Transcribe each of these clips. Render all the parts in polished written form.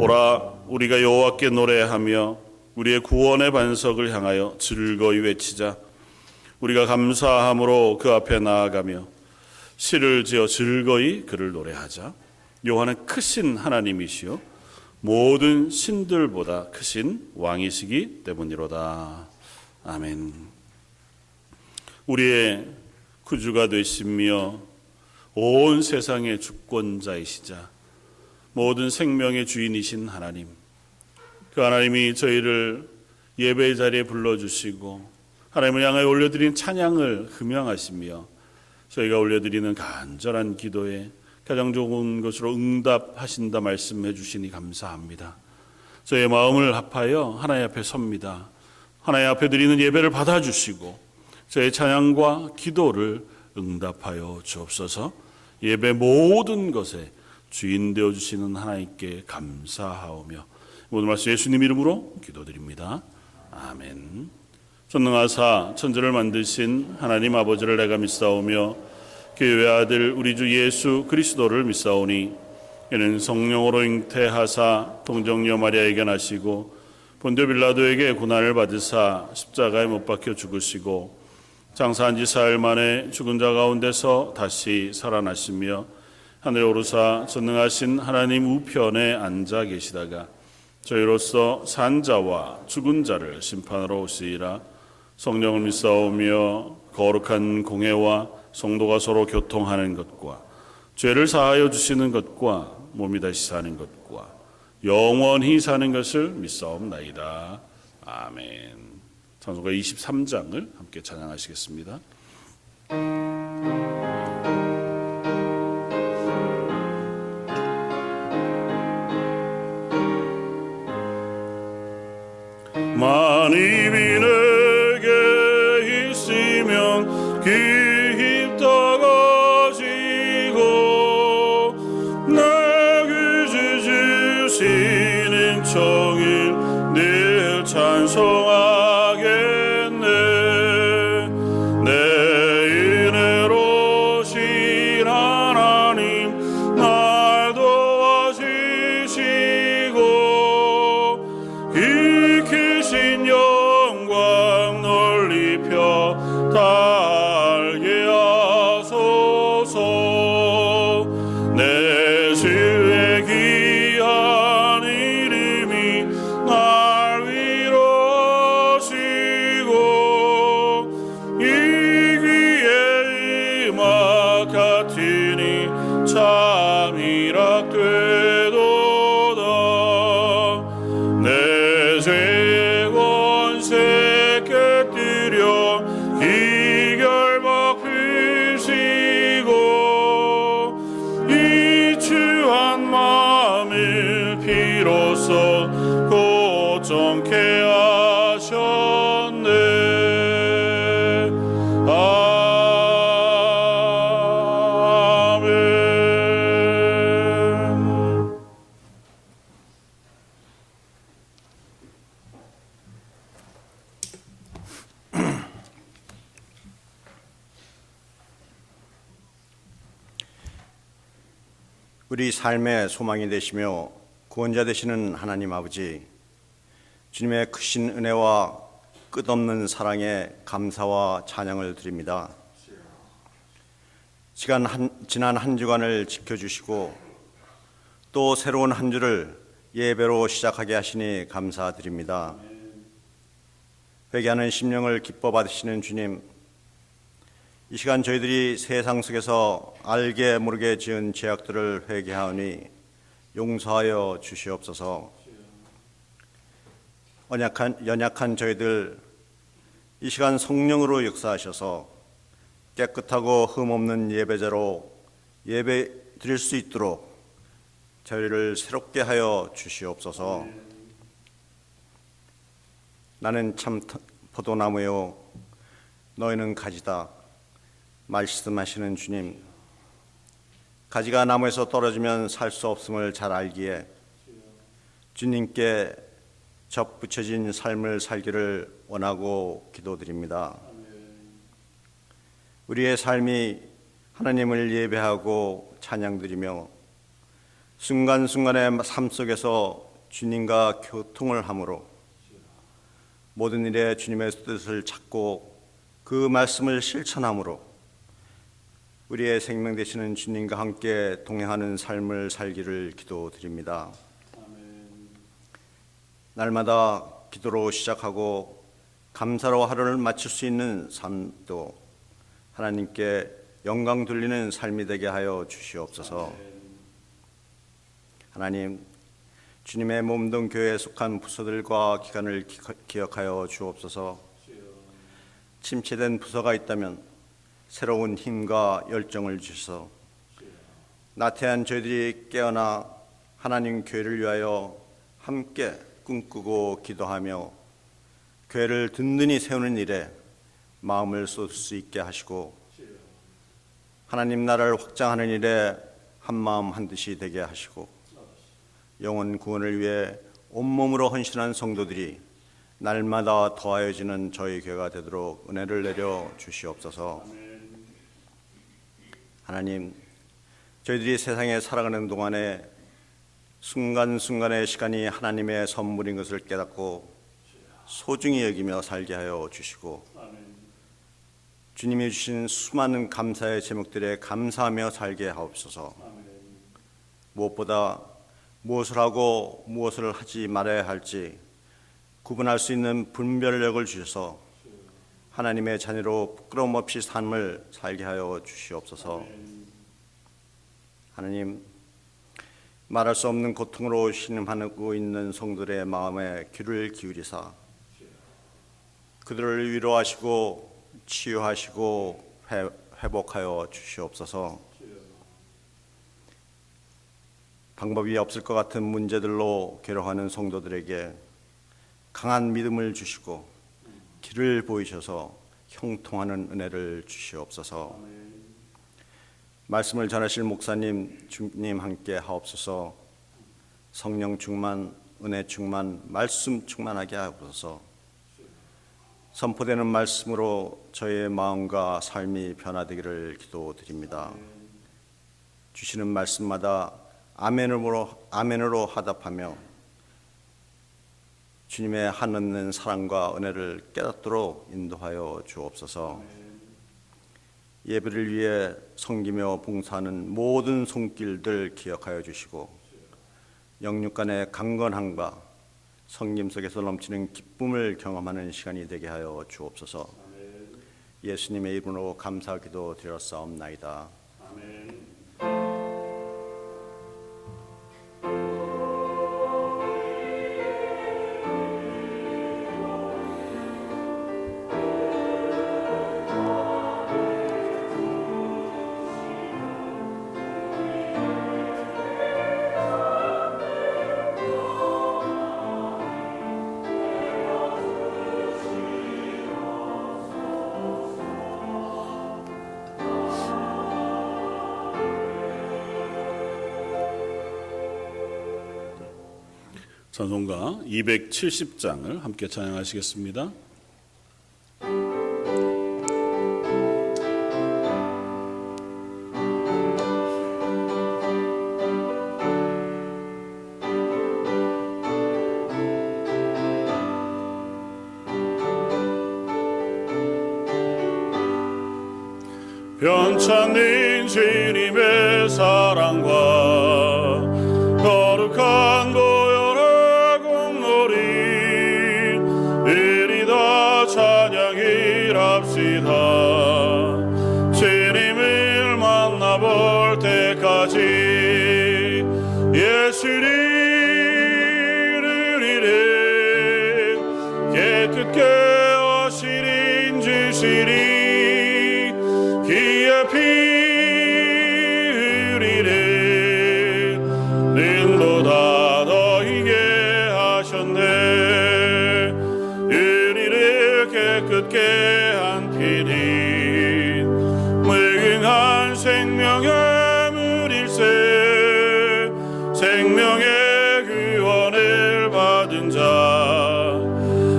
오라 우리가 여호와께 노래하며 우리의 구원의 반석을 향하여 즐거이 외치자. 우리가 감사함으로 그 앞에 나아가며 시를 지어 즐거이 그를 노래하자. 여호와는 크신 하나님이시요 모든 신들보다 크신 왕이시기 때문이로다. 아멘. 우리의 구주가 되시며 온 세상의 주권자이시자 모든 생명의 주인이신 하나님, 그 하나님이 저희를 예배의 자리에 불러주시고 하나님을 향하여 올려드린 찬양을 흠양하시며 저희가 올려드리는 간절한 기도에 가장 좋은 것으로 응답하신다 말씀해 주시니 감사합니다. 저희의 마음을 합하여 하나님 앞에 섭니다. 하나님 앞에 드리는 예배를 받아주시고 저희의 찬양과 기도를 응답하여 주옵소서. 예배 모든 것에 주인 되어주시는 하나님께 감사하오며 모든 말씀 예수님 이름으로 기도드립니다. 아멘. 전능하사 천지를 만드신 하나님 아버지를 내가 믿사오며 그의 외아들 우리 주 예수 그리스도를 믿사오니 이는 성령으로 잉태하사 동정녀 마리아에게 나시고 본디오 빌라도에게 고난을 받으사 십자가에 못 박혀 죽으시고 장사한 지 사흘 만에 죽은 자 가운데서 다시 살아나시며 하늘에 오르사 전능하신 하나님 우편에 앉아 계시다가 저희로서 산 자와 죽은 자를 심판하러 오시리라. 성령을 믿사오며 거룩한 공회와 성도가 서로 교통하는 것과 죄를 사하여 주시는 것과 몸이 다시 사는 것과 영원히 사는 것을 믿사옵나이다. 아멘. 찬송가 23장을 함께 찬양하시겠습니다. 만입이 내게 있으면 기입 다가지고 내 귀지 주시는 청일 늘 찬송하겠네. 내 은혜로신 하나님 날 도와주시고 신 영광 널리 펴 달게 하소서. 내 주의 귀한 이름이 날 위로하시고 이 귀에 음악 같으니 참 희락되도다. 내 죄 기결막 펴시고 이 추한 마음을 비로소 고정케 하셨네. 아멘. 우리 삶의 소망이 되시며 구원자 되시는 하나님 아버지, 주님의 크신 은혜와 끝없는 사랑에 감사와 찬양을 드립니다. 지난 한 주간을 지켜주시고 또 새로운 한 주를 예배로 시작하게 하시니 감사드립니다. 회개하는 심령을 기뻐 받으시는 주님, 이 시간 저희들이 세상 속에서 알게 모르게 지은 죄악들을 회개하오니 용서하여 주시옵소서. 연약한 저희들 이 시간 성령으로 역사하셔서 깨끗하고 흠없는 예배자로 예배 드릴 수 있도록 저희를 새롭게 하여 주시옵소서. 나는 참 포도나무요 너희는 가지다 말씀하시는 주님, 가지가 나무에서 떨어지면 살 수 없음을 잘 알기에 주님께 접붙여진 삶을 살기를 원하고 기도드립니다. 우리의 삶이 하나님을 예배하고 찬양드리며 순간순간의 삶 속에서 주님과 교통을 함으로 모든 일에 주님의 뜻을 찾고 그 말씀을 실천함으로 우리의 생명 되시는 주님과 함께 동행하는 삶을 살기를 기도드립니다. 날마다 기도로 시작하고 감사로 하루를 마칠 수 있는 삶도 하나님께 영광 돌리는 삶이 되게 하여 주시옵소서. 하나님, 주님의 몸된 교회에 속한 부서들과 기관을 기억하여 주옵소서. 침체된 부서가 있다면 새로운 힘과 열정을 주셔서 나태한 저희들이 깨어나 하나님 교회를 위하여 함께 꿈꾸고 기도하며 교회를 든든히 세우는 일에 마음을 쏟을 수 있게 하시고 하나님 나라를 확장하는 일에 한마음 한뜻이 되게 하시고 영혼 구원을 위해 온몸으로 헌신한 성도들이 날마다 더하여지는 저희 교회가 되도록 은혜를 내려 주시옵소서. 하나님, 저희들이 세상에 살아가는 동안에 순간순간의 시간이 하나님의 선물인 것을 깨닫고 소중히 여기며 살게 하여 주시고 주님이 주신 수많은 감사의 제목들에 감사하며 살게 하옵소서. 무엇보다 무엇을 하고 무엇을 하지 말아야 할지 구분할 수 있는 분별력을 주셔서 하나님의 자녀로 부끄러움 없이 삶을 살게 하여 주시옵소서. 하나님, 말할 수 없는 고통으로 신음하고 있는 성들의 마음에 귀를 기울이사 그들을 위로하시고 치유하시고 회복하여 주시옵소서. 방법이 없을 것 같은 문제들로 괴로워하는 성도들에게 강한 믿음을 주시고 길을 보이셔서 형통하는 은혜를 주시옵소서. 말씀을 전하실 목사님 주님 함께 하옵소서. 성령 충만, 은혜 충만, 말씀 충만하게 하옵소서. 선포되는 말씀으로 저의 마음과 삶이 변화되기를 기도드립니다. 주시는 말씀마다 아멘으로 하답하며 주님의 한없는 사랑과 은혜를 깨닫도록 인도하여 주옵소서. 예배를 위해 섬기며 봉사하는 모든 손길들 기억하여 주시고 영육 간의 강건함과 성김 속에서 넘치는 기쁨을 경험하는 시간이 되게 하여 주옵소서. 예수님의 이름으로 감사기도 드렸사옵나이다. 아멘. 찬송가 270장을 함께 찬양하시겠습니다. 변찬된 주님의 사랑과 거룩한 보혈의 공로리 이리 다 찬양이랍시다. 주님을 만나볼 때까지 예수를 이래 깨끗게 하시린 주시리 기에 피 흘리네 능보다 너희게 하셨네 우리를 깨끗게 한 피는 무궁한 생명의 물일세 생명의 구원을 받은 자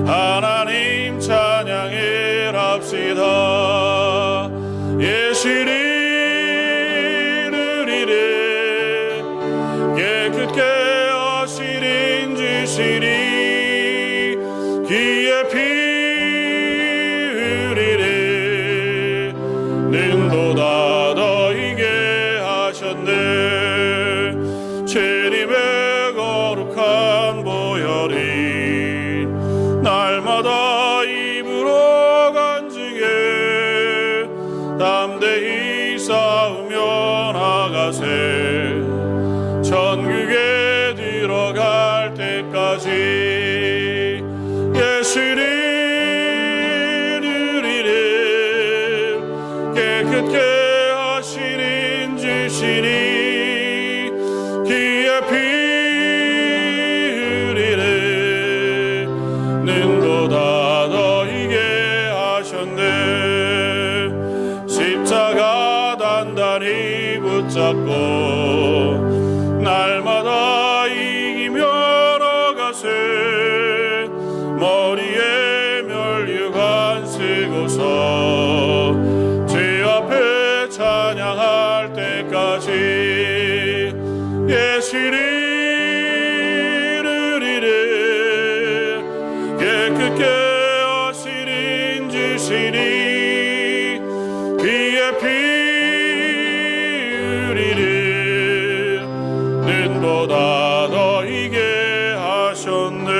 하나님 찬양해랍시다. 예수를 이래 깨끗게 하시린 주 계시니 귀에 비으리니 능보다 너희게 하셨네. 주님의 거룩한 보혈이 날마다 입으로 간증해 담대히 싸우며 나가세. 천국에 들어갈 때까지 예수를 누리는 깨끗게 하시는 주시니 귀에 비으리니 능보다 너희게 하셨네. 십자가 단단히 붙잡고 날마다 이기며 나가세. 머리에 면류관 쓰고서 제 앞에 찬양할 때까지 예수를 누리는 깨끗게 하시는 주시니 귀에 비으리니 능보다 너희게 하셨네.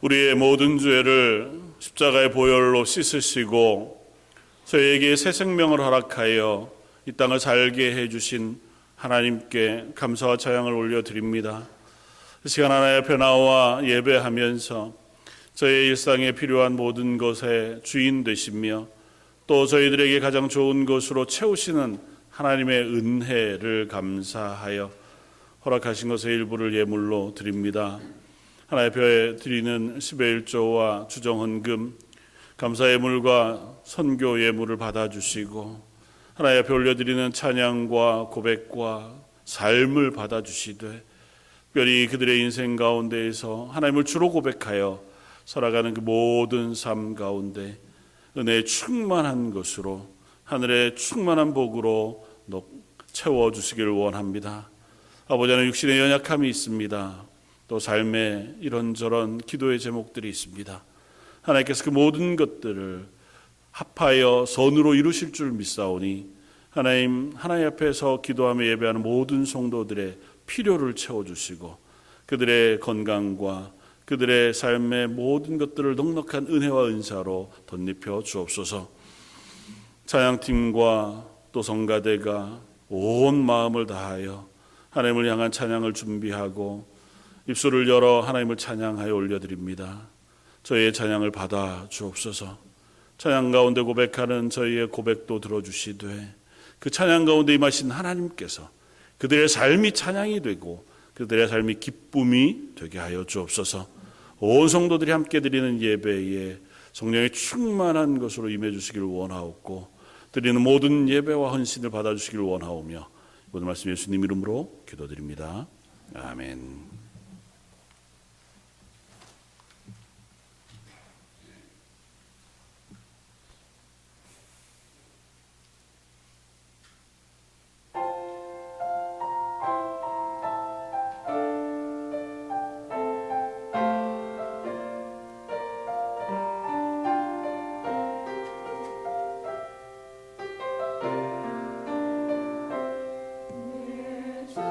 우리의 모든 죄를 십자가의 보혈로 씻으시고 저희에게 새 생명을 허락하여 이 땅을 살게 해주신 하나님께 감사와 찬양을 올려드립니다. 이 시간 하나님 앞에 나와 예배하면서 저희의 일상에 필요한 모든 것의 주인 되시며 또 저희들에게 가장 좋은 것으로 채우시는 하나님의 은혜를 감사하여 허락하신 것의 일부를 예물로 드립니다. 하나님 앞에 드리는 10의 1조와 주정헌금, 감사 예물과 선교 예물을 받아주시고 하나님 앞에 올려드리는 찬양과 고백과 삶을 받아주시되 특별히 그들의 인생 가운데에서 하나님을 주로 고백하여 살아가는 그 모든 삶 가운데 은혜에 충만한 것으로 하늘의 충만한 복으로 채워주시기를 원합니다. 아버지, 하나님 육신의 연약함이 있습니다. 또 삶에 이런저런 기도의 제목들이 있습니다. 하나님께서 그 모든 것들을 합하여 선으로 이루실 줄 믿사오니 하나님 앞에서 기도하며 예배하는 모든 성도들의 필요를 채워주시고 그들의 건강과 그들의 삶의 모든 것들을 넉넉한 은혜와 은사로 덧입혀 주옵소서. 찬양팀과 또 성가대가 온 마음을 다하여 하나님을 향한 찬양을 준비하고 입술을 열어 하나님을 찬양하여 올려드립니다. 저희의 찬양을 받아 주옵소서. 찬양 가운데 고백하는 저희의 고백도 들어주시되 그 찬양 가운데 임하신 하나님께서 그들의 삶이 찬양이 되고 그들의 삶이 기쁨이 되게 하여 주옵소서. 온 성도들이 함께 드리는 예배에 성령의 충만한 것으로 임해 주시기를 원하옵고 드리는 모든 예배와 헌신을 받아주시기를 원하오며 모든 말씀 예수님 이름으로 기도드립니다. 아멘. 주의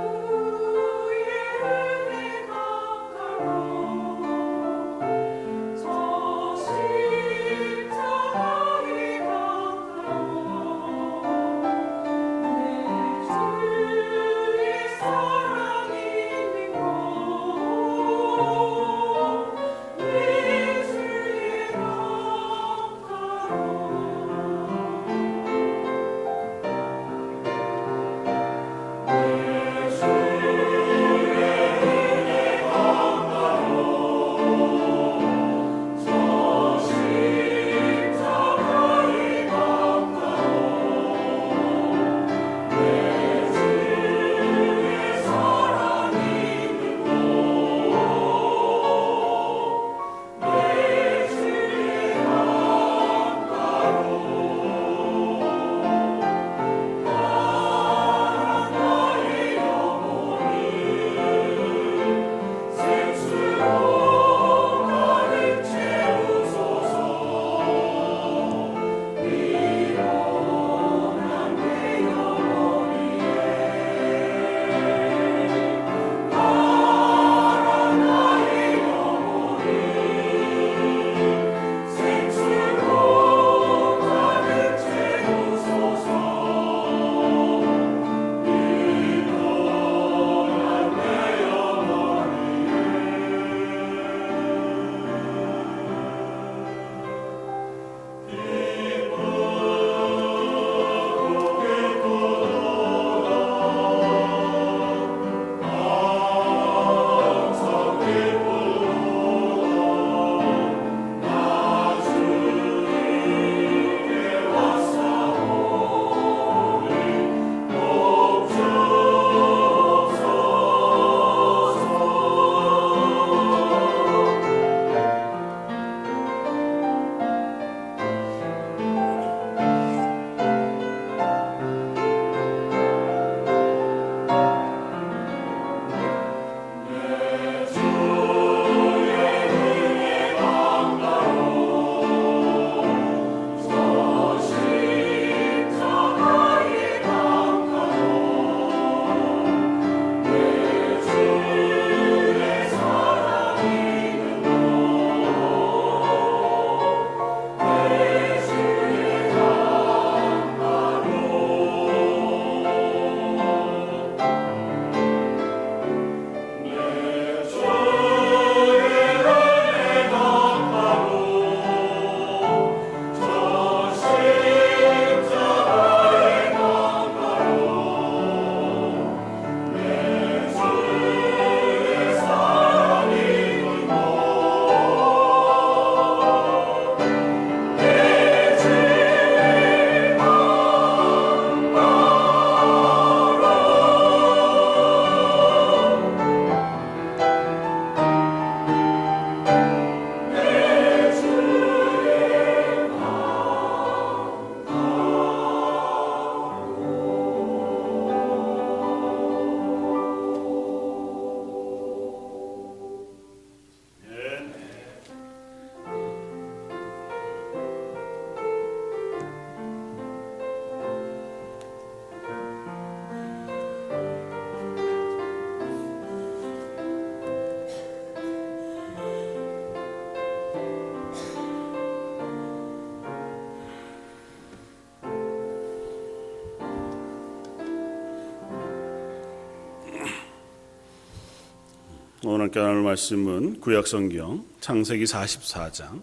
오늘 함께 나눌 말씀은 구약성경 창세기 44장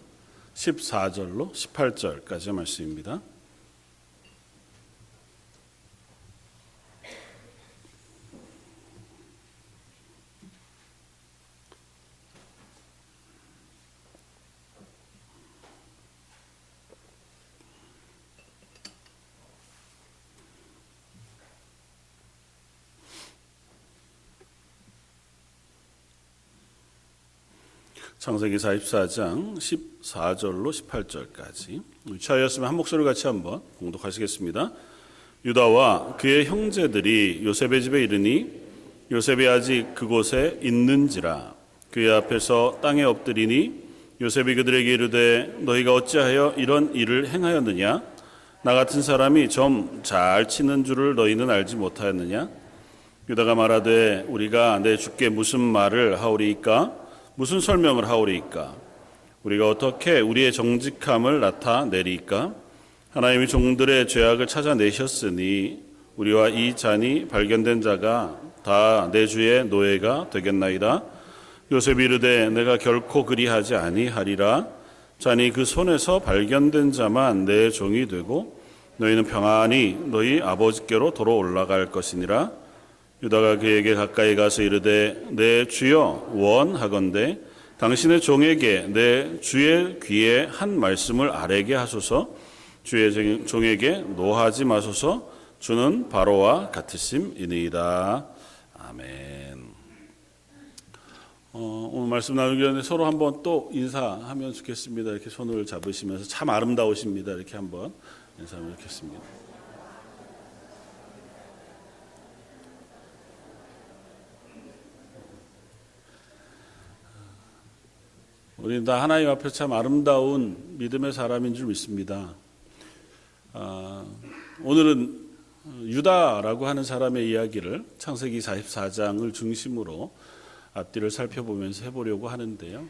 14절로 18절까지의 말씀입니다. 창세기 44장 14절로 18절까지 차였으면 한 목소리 같이 한번 공독하시겠습니다. 유다와 그의 형제들이 요셉의 집에 이르니 요셉이 아직 그곳에 있는지라 그의 앞에서 땅에 엎드리니 요셉이 그들에게 이르되 너희가 어찌하여 이런 일을 행하였느냐 나 같은 사람이 점 잘 치는 줄을 너희는 알지 못하였느냐 유다가 말하되 우리가 내 주께 무슨 말을 하오리이까 무슨 설명을 하오리이까 우리가 어떻게 우리의 정직함을 나타내리이까 하나님이 종들의 죄악을 찾아내셨으니 우리와 이 잔이 발견된 자가 다 내 주의 노예가 되겠나이다. 요셉이 이르되 내가 결코 그리하지 아니하리라. 잔이 그 손에서 발견된 자만 내 종이 되고 너희는 평안히 너희 아버지께로 돌아 올라갈 것이니라. 유다가 그에게 가까이 가서 이르되 내 주여 원하건대 당신의 종에게 내 주의 귀에 한 말씀을 아뢰게 하소서. 주의 종에게 노하지 마소서. 주는 바로와 같으심이니이다. 아멘. 오늘 말씀 나누기 전에 서로 한번 또 인사하면 좋겠습니다. 이렇게 손을 잡으시면서 참 아름다우십니다. 이렇게 한번 인사하면 좋겠습니다. 우리는 다 하나님 앞에 참 아름다운 믿음의 사람인 줄 믿습니다. 오늘은 유다라고 하는 사람의 이야기를 창세기 44장을 중심으로 앞뒤를 살펴보면서 해보려고 하는데요.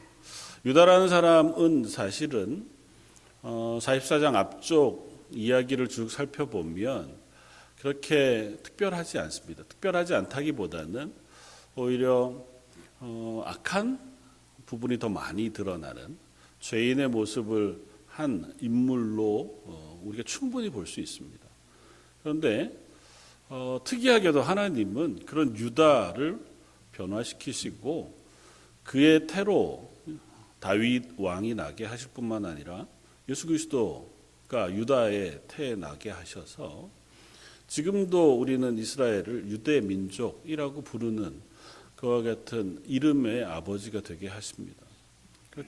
유다라는 사람은 사실은 44장 앞쪽 이야기를 쭉 살펴보면 그렇게 특별하지 않습니다. 특별하지 않다기보다는 오히려 악한 부분이 더 많이 드러나는 죄인의 모습을 한 인물로 우리가 충분히 볼 수 있습니다. 그런데 특이하게도 하나님은 그런 유다를 변화시키시고 그의 태로 다윗 왕이 나게 하실 뿐만 아니라 예수 그리스도가 유다의 태에 나게 하셔서 지금도 우리는 이스라엘을 유대 민족이라고 부르는 그와 같은 이름의 아버지가 되게 하십니다.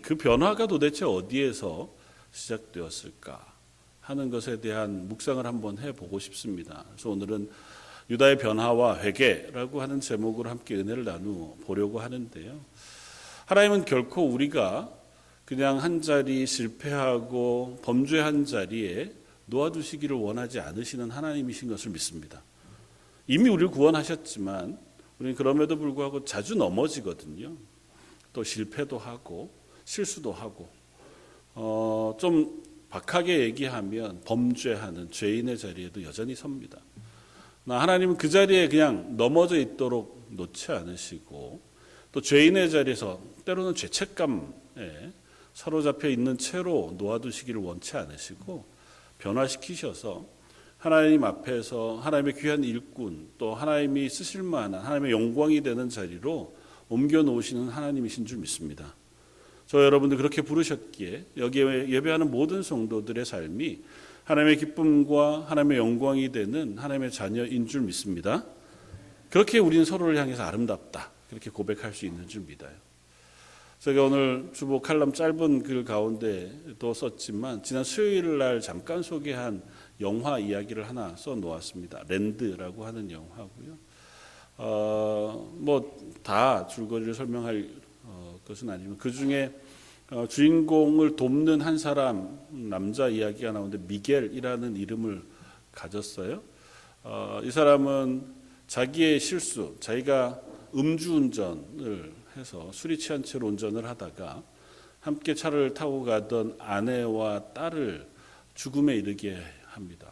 그 변화가 도대체 어디에서 시작되었을까 하는 것에 대한 묵상을 한번 해보고 싶습니다. 그래서 오늘은 유다의 변화와 회개라고 하는 제목으로 함께 은혜를 나누어 보려고 하는데요. 하나님은 결코 우리가 그냥 한 자리 실패하고 범죄한 자리에 놓아두시기를 원하지 않으시는 하나님이신 것을 믿습니다. 이미 우리를 구원하셨지만 우리는 그럼에도 불구하고 자주 넘어지거든요. 또 실패도 하고 실수도 하고 좀 박하게 얘기하면 범죄하는 죄인의 자리에도 여전히 섭니다. 하나님은 그 자리에 그냥 넘어져 있도록 놓지 않으시고 또 죄인의 자리에서 때로는 죄책감에 사로잡혀 있는 채로 놓아두시기를 원치 않으시고 변화시키셔서 하나님 앞에서 하나님의 귀한 일꾼 또 하나님이 쓰실 만한 하나님의 영광이 되는 자리로 옮겨 놓으시는 하나님이신 줄 믿습니다. 저 여러분들 그렇게 부르셨기에 여기에 예배하는 모든 성도들의 삶이 하나님의 기쁨과 하나님의 영광이 되는 하나님의 자녀인 줄 믿습니다. 그렇게 우리는 서로를 향해서 아름답다 그렇게 고백할 수 있는 줄 믿어요. 제가 오늘 주보 칼럼 짧은 글 가운데도 썼지만 지난 수요일 날 잠깐 소개한 영화 이야기를 하나 써놓았습니다. 랜드라고 하는 영화고요. 뭐 다 줄거리를 설명할 것은 아니지만 그 중에 주인공을 돕는 한 사람 남자 이야기가 나오는데 미겔이라는 이름을 가졌어요. 이 사람은 자기의 실수, 자기가 음주운전을 해서 술이 취한 채로 운전을 하다가 함께 차를 타고 가던 아내와 딸을 죽음에 이르게 합니다.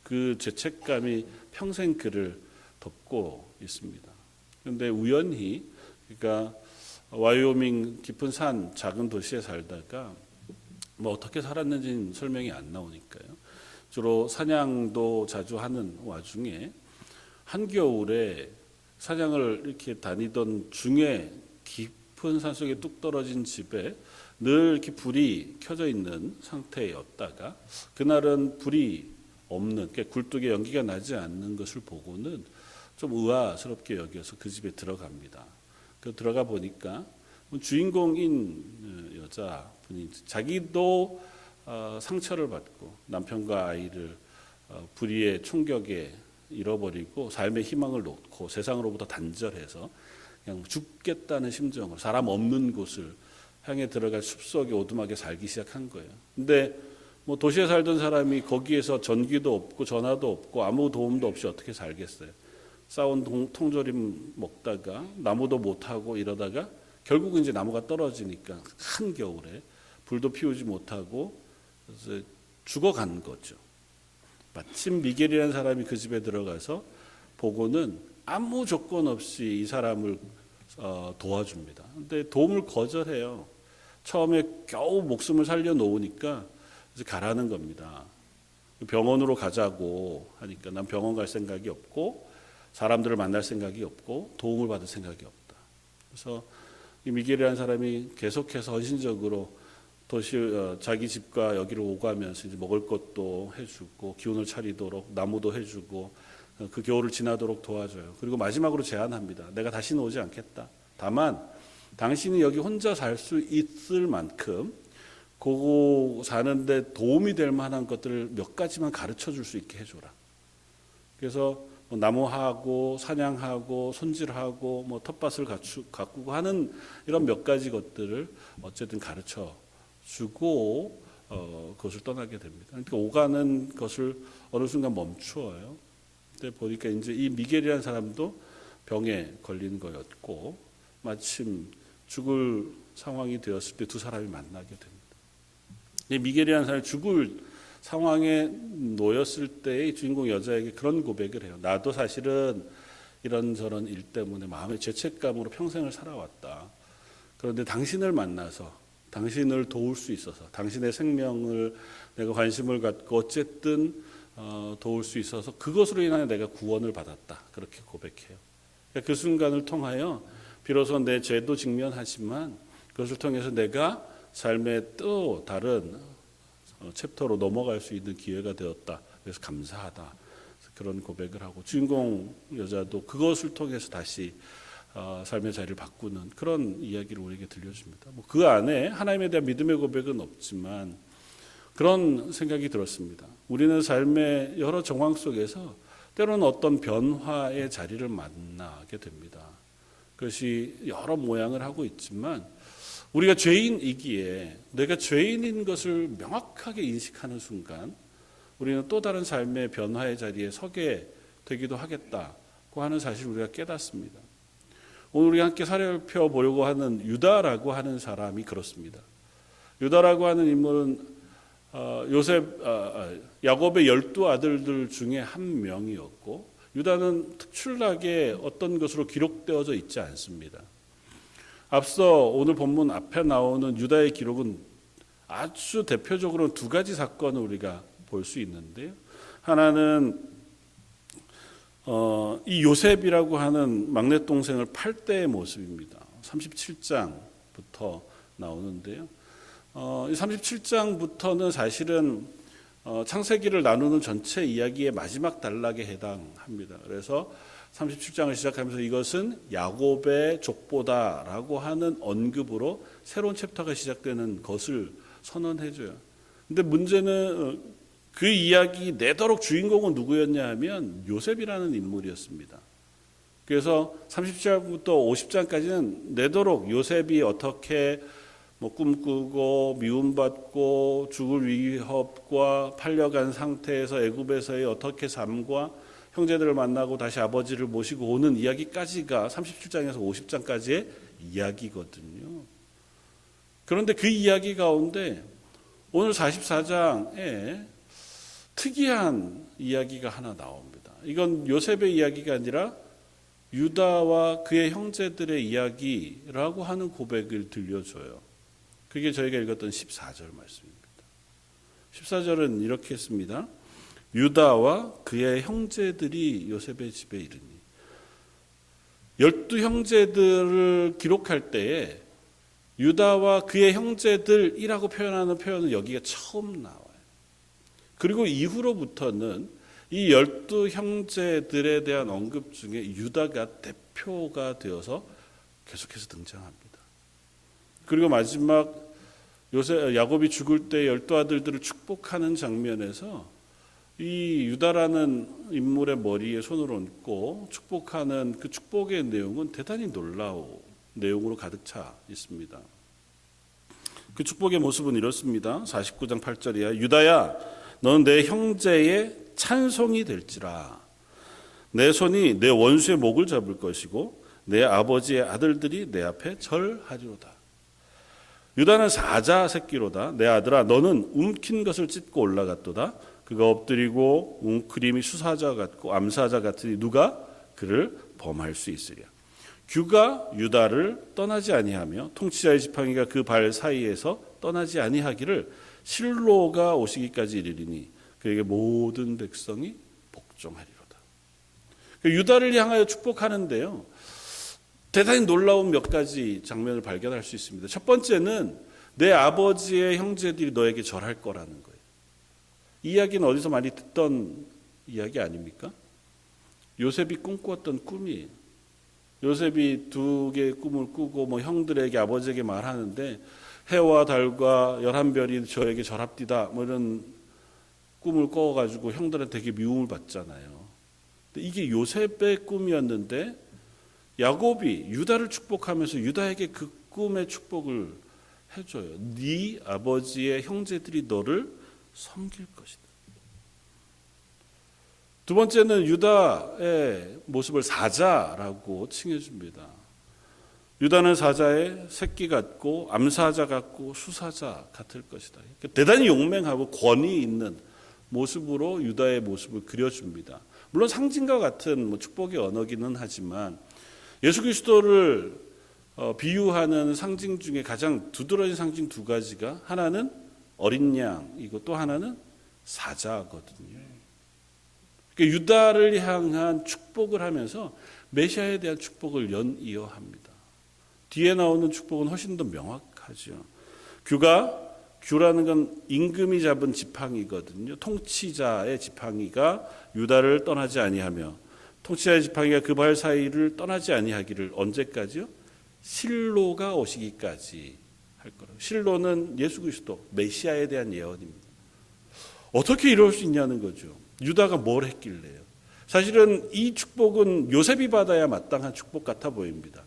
그 죄책감이 평생 그를 덮고 있습니다. 그런데 우연히 그러니까 와이오밍 깊은 산 작은 도시에 살다가 뭐 어떻게 살았는지는 설명이 안 나오니까요. 주로 사냥도 자주 하는 와중에 한겨울에 사냥을 이렇게 다니던 중에 깊은 산속에 뚝 떨어진 집에 늘 이렇게 불이 켜져 있는 상태였다가 그날은 불이 없는, 그러니까 굴뚝에 연기가 나지 않는 것을 보고는 좀 의아스럽게 여겨서 그 집에 들어갑니다. 그 들어가 보니까 주인공인 여자분이 자기도 상처를 받고 남편과 아이를 불의의 총격에 잃어버리고 삶의 희망을 놓고 세상으로부터 단절해서 그냥 죽겠다는 심정으로 사람 없는 곳을 향해 들어갈 숲속에 오두막에 살기 시작한 거예요. 근데 뭐 도시에 살던 사람이 거기에서 전기도 없고 전화도 없고 아무 도움도 없이 어떻게 살겠어요. 싸운 통조림 먹다가 나무도 못하고 이러다가 결국은 이제 나무가 떨어지니까 한겨울에 불도 피우지 못하고 죽어간 거죠. 마침 미겔이라는 사람이 그 집에 들어가서 보고는 아무 조건 없이 이 사람을 도와줍니다. 근데 도움을 거절해요. 처음에 겨우 목숨을 살려놓으니까 이제 가라는 겁니다. 병원으로 가자고 하니까 난 병원 갈 생각이 없고 사람들을 만날 생각이 없고 도움을 받을 생각이 없다. 그래서 이 미겔이라는 사람이 계속해서 헌신적으로 자기 집과 여기를 오가면서 이제 먹을 것도 해주고 기운을 차리도록 나무도 해주고 그 겨울을 지나도록 도와줘요. 그리고 마지막으로 제안합니다. 내가 다시는 오지 않겠다. 다만 당신이 여기 혼자 살 수 있을 만큼 그거 사는데 도움이 될 만한 것들을 몇 가지만 가르쳐 줄 수 있게 해줘라. 그래서 뭐 나무하고 사냥하고 손질하고 뭐 텃밭을 가꾸고 하는 이런 몇 가지 것들을 어쨌든 가르쳐 주고 그것을 떠나게 됩니다. 그러니까 오가는 것을 어느 순간 멈추어요. 근데 보니까 이제 이 미겔이라는 사람도 병에 걸린 거였고 마침 죽을 상황이 되었을 때 두 사람이 만나게 됩니다. 이 미겔이라는 사람이 죽을 상황에 놓였을 때의 주인공 여자에게 그런 고백을 해요. 나도 사실은 이런저런 일 때문에 마음의 죄책감으로 평생을 살아왔다. 그런데 당신을 만나서 당신을 도울 수 있어서 당신의 생명을 내가 관심을 갖고 어쨌든 도울 수 있어서 그것으로 인하여 내가 구원을 받았다. 그렇게 고백해요. 그러니까 그 순간을 통하여 비로소 내 죄도 직면하지만 그것을 통해서 내가 삶의 또 다른 챕터로 넘어갈 수 있는 기회가 되었다. 그래서 감사하다. 그런 고백을 하고 주인공 여자도 그것을 통해서 다시 삶의 자리를 바꾸는 그런 이야기를 우리에게 들려줍니다. 뭐 그 안에 하나님에 대한 믿음의 고백은 없지만 그런 생각이 들었습니다. 우리는 삶의 여러 정황 속에서 때로는 어떤 변화의 자리를 만나게 됩니다. 그것이 여러 모양을 하고 있지만 우리가 죄인이기에 내가 죄인인 것을 명확하게 인식하는 순간 우리는 또 다른 삶의 변화의 자리에 서게 되기도 하겠다고 하는 사실을 우리가 깨닫습니다. 오늘 우리가 함께 살펴보려고 하는 유다라고 하는 사람이 그렇습니다. 유다라고 하는 인물은 야곱의 12아들들 중에 한 명이었고 유다는 특출나게 어떤 것으로 기록되어져 있지 않습니다. 앞서 오늘 본문 앞에 나오는 유다의 기록은 아주 대표적으로 두 가지 사건을 우리가 볼 수 있는데요. 하나는 이 요셉이라고 하는 막내 동생을 팔 때의 모습입니다. 37장부터 나오는데요. 이 37장부터는 사실은 창세기를 나누는 전체 이야기의 마지막 단락에 해당합니다. 그래서 37장을 시작하면서 이것은 야곱의 족보다라고 하는 언급으로 새로운 챕터가 시작되는 것을 선언해줘요. 근데 문제는 그 이야기 내도록 주인공은 누구였냐 하면 요셉이라는 인물이었습니다. 그래서 30장부터 50장까지는 내도록 요셉이 어떻게 꿈꾸고 미움받고 죽을 위협과 팔려간 상태에서 애굽에서의 어떻게 삶과 형제들을 만나고 다시 아버지를 모시고 오는 이야기까지가 37장에서 50장까지의 이야기거든요. 그런데 그 이야기 가운데 오늘 44장에 특이한 이야기가 하나 나옵니다. 이건 요셉의 이야기가 아니라 유다와 그의 형제들의 이야기라고 하는 고백을 들려줘요. 그게 저희가 읽었던 14절 말씀입니다. 14절은 이렇게 했습니다. 유다와 그의 형제들이 요셉의 집에 이르니. 12형제들을 기록할 때에 유다와 그의 형제들이라고 표현하는 표현은 여기가 처음 나와요. 그리고 이후로부터는 이 12형제들에 대한 언급 중에 유다가 대표가 되어서 계속해서 등장합니다. 그리고 마지막 야곱이 죽을 때 12아들들을 축복하는 장면에서 이 유다라는 인물의 머리에 손을 얹고 축복하는 그 축복의 내용은 대단히 놀라운 내용으로 가득 차 있습니다. 그 축복의 모습은 이렇습니다. 49장 8절이야. 유다야, 너는 내 형제의 찬송이 될지라. 내 손이 내 원수의 목을 잡을 것이고 내 아버지의 아들들이 내 앞에 절하리로다. 유다는 사자 새끼로다. 내 아들아, 너는 움킨 것을 찢고 올라갔도다. 그가 엎드리고 웅크림이 수사자 같고 암사자 같으니 누가 그를 범할 수 있으랴. 규가 유다를 떠나지 아니하며 통치자의 지팡이가 그 발 사이에서 떠나지 아니하기를 실로가 오시기까지 이르리니 그에게 모든 백성이 복종하리로다. 유다를 향하여 축복하는데요, 대단히 놀라운 몇 가지 장면을 발견할 수 있습니다. 첫 번째는 내 아버지의 형제들이 너에게 절할 거라는 거예요. 이 이야기는 어디서 많이 듣던 이야기 아닙니까? 요셉이 꿈꾸었던 꿈이에요. 요셉이 두 개의 꿈을 꾸고 형들에게 아버지에게 말하는데 해와 달과 11별이 저에게 절합디다 이런 꿈을 꿔가지고 형들한테 되게 미움을 받잖아요. 근데 이게 요셉의 꿈이었는데 야곱이 유다를 축복하면서 유다에게 그 꿈의 축복을 해줘요. 네 아버지의 형제들이 너를 섬길 것이다. 두 번째는 유다의 모습을 사자라고 칭해줍니다. 유다는 사자의 새끼 같고 암사자 같고 수사자 같을 것이다. 대단히 용맹하고 권위 있는 모습으로 유다의 모습을 그려줍니다. 물론 상징과 같은 축복의 언어기는 하지만 예수 그리스도를 비유하는 상징 중에 가장 두드러진 상징 두 가지가 하나는 어린 양이고 또 하나는 사자거든요. 그러니까 유다를 향한 축복을 하면서 메시아에 대한 축복을 연이어합니다. 뒤에 나오는 축복은 훨씬 더 명확하죠. 규라는 건 임금이 잡은 지팡이거든요. 통치자의 지팡이가 유다를 떠나지 아니하며 통치자의 지팡이가 그 발 사이를 떠나지 아니하기를 언제까지요? 실로가 오시기까지 할 거라고. 실로는 예수 그리스도 메시아에 대한 예언입니다. 어떻게 이럴 수 있냐는 거죠. 유다가 뭘 했길래요? 사실은 이 축복은 요셉이 받아야 마땅한 축복 같아 보입니다.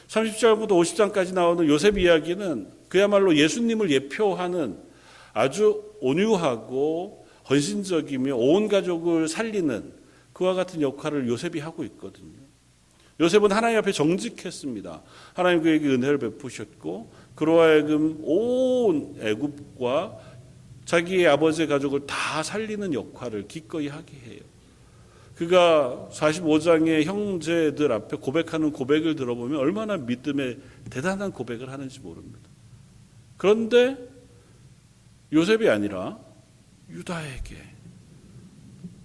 30장부터 50장까지 나오는 요셉 이야기는 그야말로 예수님을 예표하는 아주 온유하고 헌신적이며 온 가족을 살리는 그와 같은 역할을 요셉이 하고 있거든요. 요셉은 하나님 앞에 정직했습니다. 하나님 그에게 은혜를 베푸셨고 그로 하여금 온 애굽과 자기의 아버지의 가족을 다 살리는 역할을 기꺼이 하게 해요. 그가 45장의 형제들 앞에 고백하는 고백을 들어보면 얼마나 믿음의 대단한 고백을 하는지 모릅니다. 그런데 요셉이 아니라 유다에게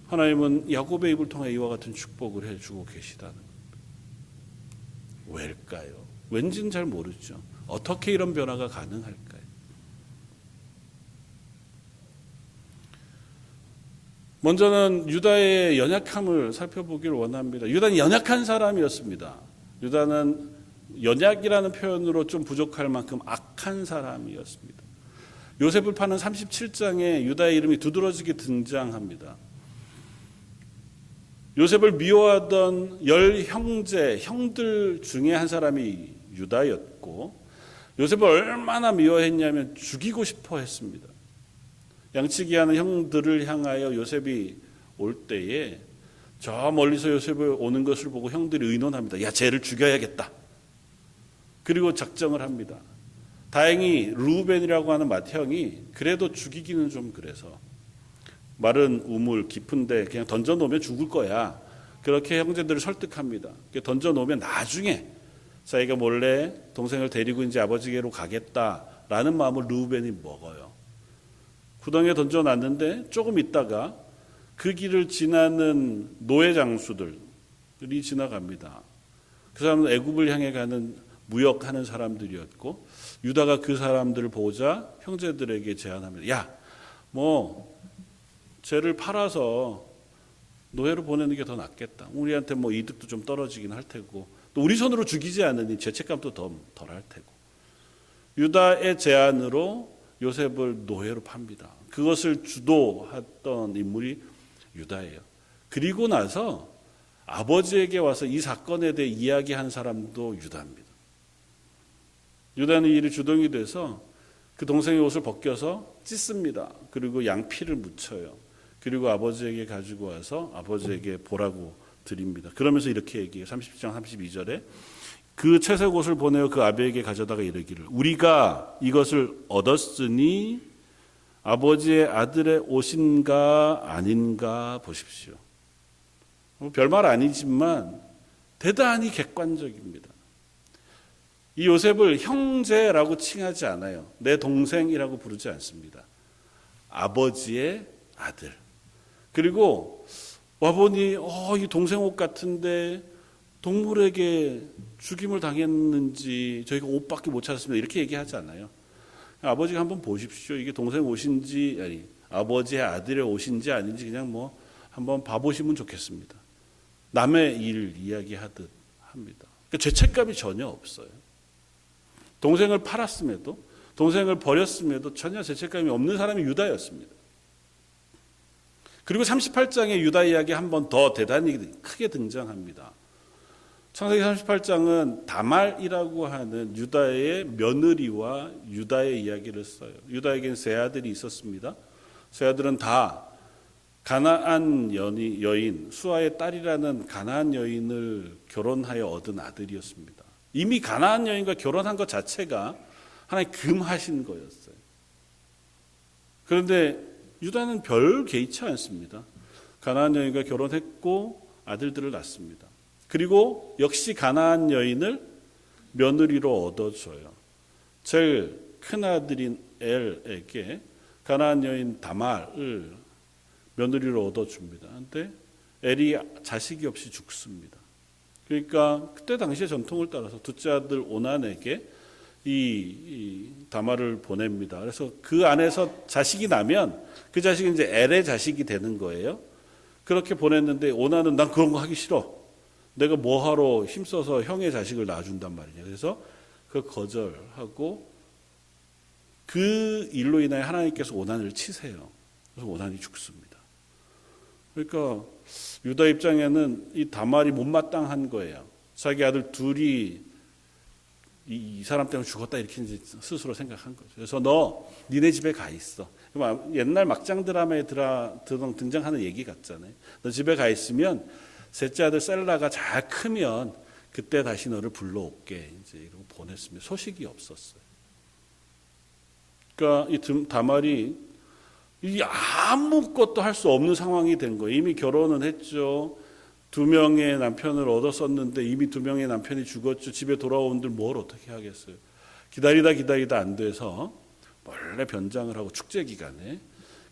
하나님은 야곱의 입을 통해 이와 같은 축복을 해주고 계시다는 겁니다. 왜일까요? 왠지는 잘 모르죠. 어떻게 이런 변화가 가능할까요? 먼저는 유다의 연약함을 살펴보기를 원합니다. 유다는 연약한 사람이었습니다. 유다는 연약이라는 표현으로 좀 부족할 만큼 악한 사람이었습니다. 요셉을 파는 37장에 유다의 이름이 두드러지게 등장합니다. 요셉을 미워하던 10형제, 형들 중에 한 사람이 유다였고 요셉을 얼마나 미워했냐면 죽이고 싶어 했습니다. 양치기 하는 형들을 향하여 요셉이 올 때에 저 멀리서 요셉이 오는 것을 보고 형들이 의논합니다. 야, 쟤를 죽여야겠다. 그리고 작정을 합니다. 다행히 루벤이라고 하는 맏형이 그래도 죽이기는 좀 그래서 마른 우물 깊은데 그냥 던져놓으면 죽을 거야. 그렇게 형제들을 설득합니다. 던져놓으면 나중에 자기가 몰래 동생을 데리고 이제 아버지께로 가겠다라는 마음을 르우벤이 먹어요. 구덩이에 던져놨는데 조금 있다가 그 길을 지나는 노예 장수들이 지나갑니다. 그 사람은 애굽을 향해 가는 무역하는 사람들이었고 유다가 그 사람들을 보자 형제들에게 제안합니다. 야, 쟤를 팔아서 노예로 보내는 게 더 낫겠다. 우리한테 이득도 좀 떨어지긴 할 테고 또 우리 손으로 죽이지 않으니 죄책감도 더 덜 할 테고. 유다의 제안으로 요셉을 노예로 팝니다. 그것을 주도했던 인물이 유다예요. 그리고 나서 아버지에게 와서 이 사건에 대해 이야기한 사람도 유다입니다. 유다는 이 일이 주동이 돼서 그 동생의 옷을 벗겨서 찢습니다. 그리고 양피를 묻혀요. 그리고 아버지에게 가지고 와서 아버지에게 보라고 드립니다. 그러면서 이렇게 얘기해요. 30장 32절에 그 채색 옷을 보내어 그 아비에게 가져다가 이르기를 우리가 이것을 얻었으니 아버지의 아들의 옷인가 아닌가 보십시오. 별말 아니지만 대단히 객관적입니다. 이 요셉을 형제라고 칭하지 않아요. 내 동생이라고 부르지 않습니다. 아버지의 아들. 그리고 와보니 이 동생 옷 같은데 동물에게 죽임을 당했는지 저희가 옷밖에 못 찾았습니다. 이렇게 얘기하지 않아요. 아버지가 한번 보십시오. 이게 동생 옷인지 아니 아버지의 아들의 옷인지 아닌지 그냥 한번 봐보시면 좋겠습니다. 남의 일 이야기하듯 합니다. 그러니까 죄책감이 전혀 없어요. 동생을 팔았음에도 동생을 버렸음에도 전혀 죄책감이 없는 사람이 유다였습니다. 그리고 38장에 유다 이야기 한 번 더 대단히 크게 등장합니다. 창세기 38장은 다말이라고 하는 유다의 며느리와 유다의 이야기를 써요. 유다에게는 세 아들이 있었습니다. 세 아들은 다 가나안 여인 수아의 딸이라는 가나안 여인을 결혼하여 얻은 아들이었습니다. 이미 가나안 여인과 결혼한 것 자체가 하나님 금하신 거였어요. 그런데 유다는 별 개의치 않습니다. 가나안 여인과 결혼했고 아들들을 낳습니다. 그리고 역시 가나안 여인을 며느리로 얻어줘요. 제일 큰 아들인 엘에게 가나안 여인 다말을 며느리로 얻어줍니다. 그런데 엘이 자식이 없이 죽습니다. 그러니까 그때 당시의 전통을 따라서 둘째 아들 오난에게 이 다말을 보냅니다. 그래서 그 안에서 자식이 나면 그 자식이 이제 엘의 자식이 되는 거예요. 그렇게 보냈는데 오난은 난 그런 거 하기 싫어. 내가 뭐하러 힘써서 형의 자식을 낳아준단 말이냐. 그래서 그 거절하고 그 일로 인하여 하나님께서 오난을 치세요. 그래서 오난이 죽습니다. 그러니까 유다 입장에는 이 다말이 못마땅한 거예요. 자기 아들 둘이 이 사람 때문에 죽었다 이렇게 이제 스스로 생각한 거죠. 그래서 너 니네 집에 가 있어. 옛날 막장 드라마에 등장하는 얘기 같잖아요. 너 집에 가 있으면 셋째 아들 셀라가 잘 크면 그때 다시 너를 불러올게. 이제 이러고 보냈습니다. 소식이 없었어요. 그러니까 이 다말이 아무것도 할 수 없는 상황이 된 거예요. 이미 결혼은 했죠. 2명의 남편을 얻었었는데 이미 2명의 남편이 죽었죠. 집에 돌아온들 뭘 어떻게 하겠어요. 기다리다 안 돼서 몰래 변장을 하고 축제 기간에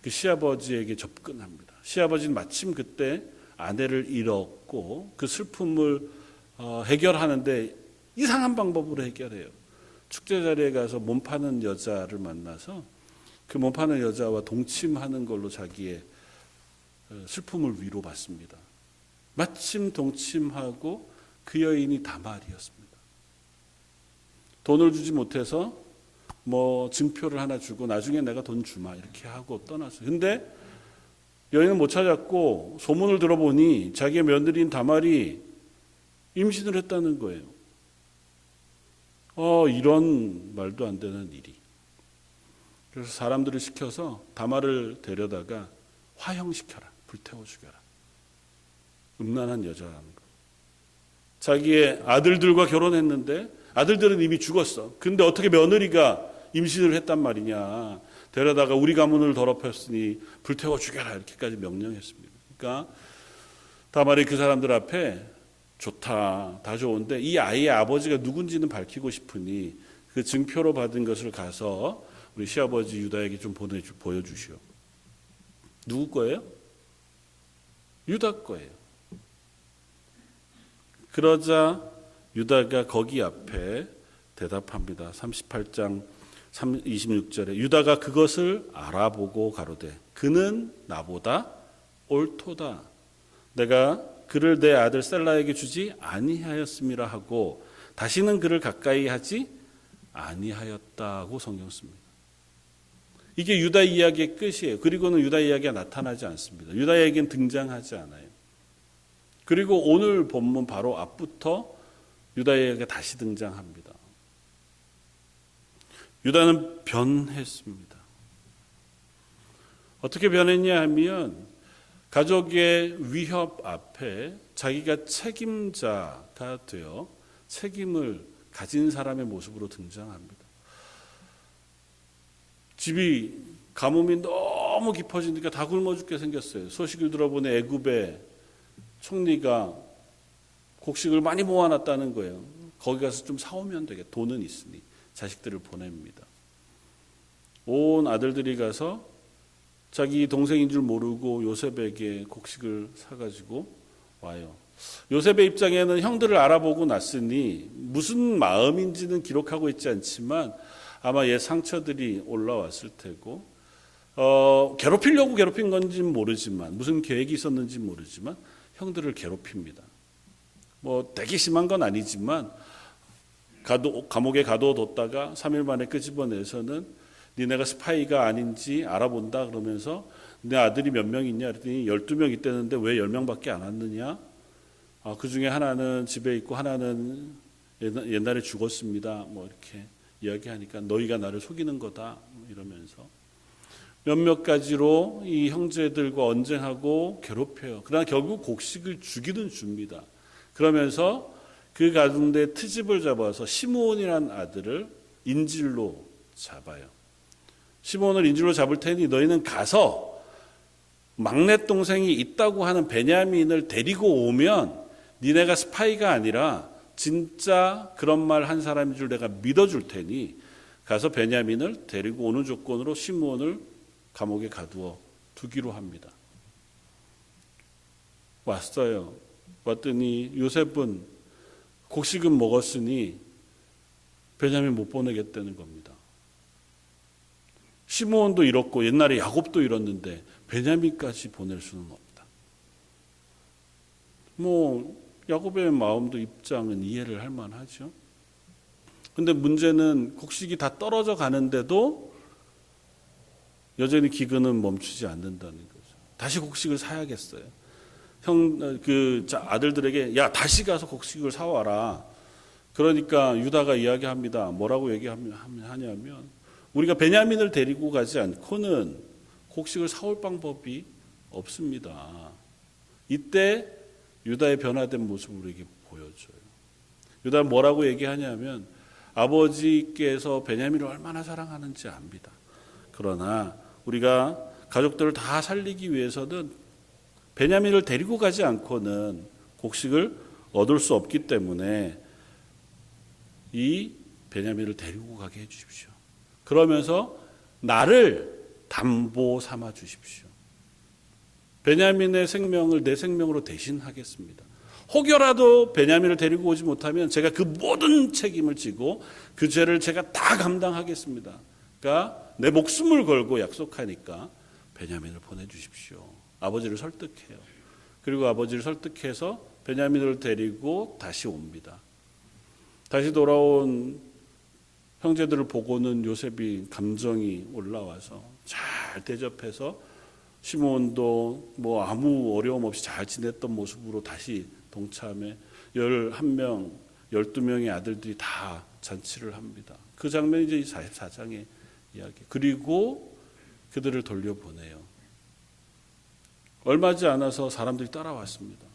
그 시아버지에게 접근합니다. 시아버지는 마침 그때 아내를 잃었고 그 슬픔을 해결하는데 이상한 방법으로 해결해요. 축제 자리에 가서 몸 파는 여자를 만나서 그 몸 파는 여자와 동침하는 걸로 자기의 슬픔을 위로받습니다. 마침 동침하고 그 여인이 다말이었습니다. 돈을 주지 못해서 증표를 하나 주고 나중에 내가 돈 주마 이렇게 하고 떠났어요. 근데 여인은 못 찾았고 소문을 들어보니 자기의 며느리인 다말이 임신을 했다는 거예요. 이런 말도 안 되는 일이. 그래서 사람들을 시켜서 다말을 데려다가 화형시켜라. 불태워 죽여라. 음란한 여자라는 거. 자기의 아들들과 결혼했는데 아들들은 이미 죽었어. 근데 어떻게 며느리가 임신을 했단 말이냐. 데려다가 우리 가문을 더럽혔으니 불태워 죽여라. 이렇게까지 명령했습니다. 그러니까 다말이 그 사람들 앞에 좋다, 다 좋은데 이 아이의 아버지가 누군지는 밝히고 싶으니 그 증표로 받은 것을 가서 우리 시아버지 유다에게 좀 보여주시오. 누구 거예요? 유다 거예요. 그러자 유다가 거기 앞에 대답합니다. 38장 26절에 유다가 그것을 알아보고 가로되 그는 나보다 옳도다. 내가 그를 내 아들 셀라에게 주지 아니하였음이라 하고 다시는 그를 가까이 하지 아니하였다고 성경 씁니다. 이게 유다 이야기의 끝이에요. 그리고는 유다 이야기가 나타나지 않습니다. 유다 이야기는 등장하지 않아요. 그리고 오늘 본문 바로 앞부터 유다 이야기가 다시 등장합니다. 유다는 변했습니다. 어떻게 변했냐 하면 가족의 위협 앞에 자기가 책임자가 되어 책임을 가진 사람의 모습으로 등장합니다. 집이 가뭄이 너무 깊어지니까 다 굶어 죽게 생겼어요. 소식을 들어보니 애굽의 총리가 곡식을 많이 모아놨다는 거예요. 거기 가서 좀 사오면 되겠다. 돈은 있으니 자식들을 보냅니다. 온 아들들이 가서 자기 동생인 줄 모르고 요셉에게 곡식을 사가지고 와요. 요셉의 입장에는 형들을 알아보고 났으니 무슨 마음인지는 기록하고 있지 않지만 아마 옛 상처들이 올라왔을 테고 괴롭히려고 괴롭힌 건지는 모르지만 무슨 계획이 있었는지 모르지만 형들을 괴롭힙니다. 뭐 되게 심한 건 아니지만 감옥에 가둬뒀다가 3일 만에 끄집어내서는 니네가 스파이가 아닌지 알아본다 그러면서 내 아들이 몇 명 있냐 그랬더니 12명 있다는데 왜 10명밖에 안 왔느냐. 그 중에 하나는 집에 있고 하나는 옛날에 죽었습니다. 뭐 이렇게 이야기하니까 너희가 나를 속이는 거다 이러면서 몇몇 가지로 이 형제들과 언쟁하고 괴롭혀요. 그러나 결국 곡식을 주기는 줍니다. 그러면서 그 가운데 트집을 잡아서 시므온이라는 아들을 인질로 잡아요. 시므온을 인질로 잡을 테니 너희는 가서 막내 동생이 있다고 하는 베냐민을 데리고 오면 니네가 스파이가 아니라 진짜 그런 말 한 사람인 줄 내가 믿어줄 테니 가서 베냐민을 데리고 오는 조건으로 시므온을 감옥에 가두어 두기로 합니다. 왔어요. 왔더니 요셉은 곡식은 먹었으니 베냐민 못 보내겠다는 겁니다. 시므온도 잃었고 옛날에 야곱도 잃었는데 베냐민까지 보낼 수는 없다. 뭐 야곱의 마음도 입장은 이해를 할 만하죠. 근데 문제는 곡식이 다 떨어져 가는데도 여전히 기근은 멈추지 않는다는 거죠. 다시 곡식을 사야겠어요. 아들들에게 야 다시 가서 곡식을 사와라. 그러니까 유다가 이야기합니다. 뭐라고 얘기하냐면 우리가 베냐민을 데리고 가지 않고는 곡식을 사올 방법이 없습니다. 이때 유다의 변화된 모습을 우리에게 보여줘요. 유다는 뭐라고 얘기하냐면 아버지께서 베냐민을 얼마나 사랑하는지 압니다. 그러나 우리가 가족들을 다 살리기 위해서는 베냐민을 데리고 가지 않고는 곡식을 얻을 수 없기 때문에 이 베냐민을 데리고 가게 해 주십시오. 그러면서 나를 담보 삼아 주십시오. 베냐민의 생명을 내 생명으로 대신하겠습니다. 혹여라도 베냐민을 데리고 오지 못하면 제가 그 모든 책임을 지고 그 죄를 제가 다 감당하겠습니다. 그러니까 내 목숨을 걸고 약속하니까 베냐민을 보내주십시오. 아버지를 설득해요. 그리고 아버지를 설득해서 베냐민을 데리고 다시 옵니다. 다시 돌아온 형제들을 보고는 요셉이 감정이 올라와서 잘 대접해서 시므온도 뭐 아무 어려움 없이 잘 지냈던 모습으로 다시 동참해 11명, 12명의 아들들이 다 잔치를 합니다. 그 장면이 이제 44장의 이야기. 그리고 그들을 돌려보내요. 얼마지 않아서 사람들이 따라왔습니다.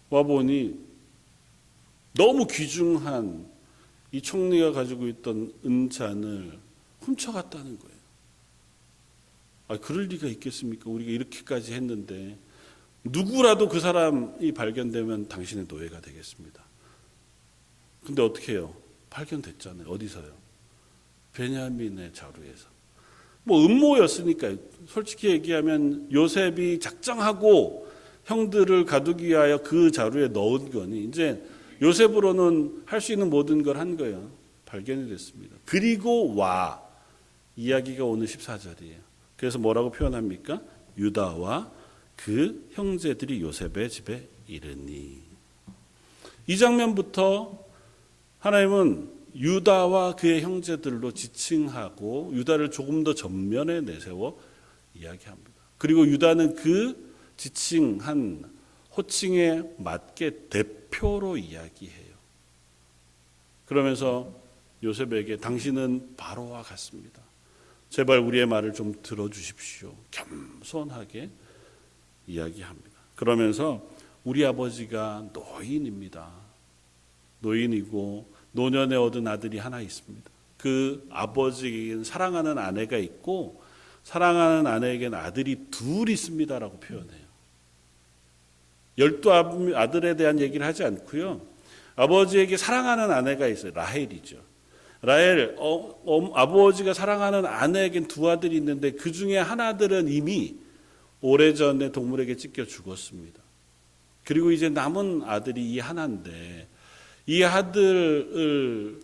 와보니 너무 귀중한 이 총리가 가지고 있던 은잔을 훔쳐갔다는 거예요. 그럴 리가 있겠습니까? 우리가 이렇게까지 했는데 누구라도 그 사람이 발견되면 당신의 노예가 되겠습니다. 근데 어떻게 해요? 발견됐잖아요. 어디서요? 베냐민의 자루에서. 뭐 음모였으니까요. 솔직히 얘기하면 요셉이 작정하고 형들을 가두기 위하여 그 자루에 넣은 거니 이제 요셉으로는 할 수 있는 모든 걸 한 거예요. 발견이 됐습니다. 그리고 와 이야기가 오늘 14절이에요. 그래서 뭐라고 표현합니까? 유다와 그 형제들이 요셉의 집에 이르니. 이 장면부터 하나님은 유다와 그의 형제들로 지칭하고 유다를 조금 더 전면에 내세워 이야기합니다. 그리고 유다는 그 지칭한 호칭에 맞게 대표로 이야기해요. 그러면서 요셉에게 당신은 바로와 같습니다. 제발 우리의 말을 좀 들어주십시오. 겸손하게 이야기합니다. 그러면서 우리 아버지가 노인입니다. 노인이고 노년에 얻은 아들이 하나 있습니다. 그 아버지에게는 사랑하는 아내가 있고 사랑하는 아내에게는 아들이 둘 있습니다라고 표현해요. 12 아들에 대한 얘기를 하지 않고요. 아버지에게 사랑하는 아내가 있어요. 라헬이죠. 라헬 아버지가 사랑하는 아내에겐 두 아들이 있는데 그 중에 한 아들은 이미 오래전에 동물에게 찢겨 죽었습니다. 그리고 이제 남은 아들이 이 하나인데 이 아들을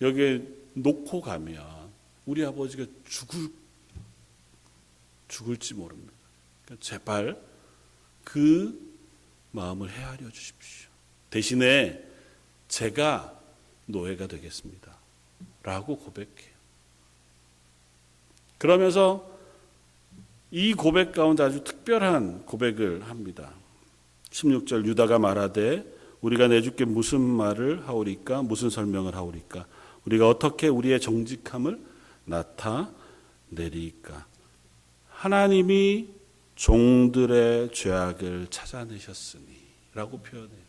여기에 놓고 가면 우리 아버지가 죽을지 모릅니다. 그러니까 제발 그 마음을 헤아려 주십시오. 대신에 제가 노예가 되겠습니다. 라고 고백해요. 그러면서 이 고백 가운데 아주 특별한 고백을 합니다. 16절 유다가 말하되 우리가 내주께 무슨 말을 하오리까? 무슨 설명을 하오리까? 우리가 어떻게 우리의 정직함을 나타내리까? 하나님이 종들의 죄악을 찾아내셨으니 라고 표현해요.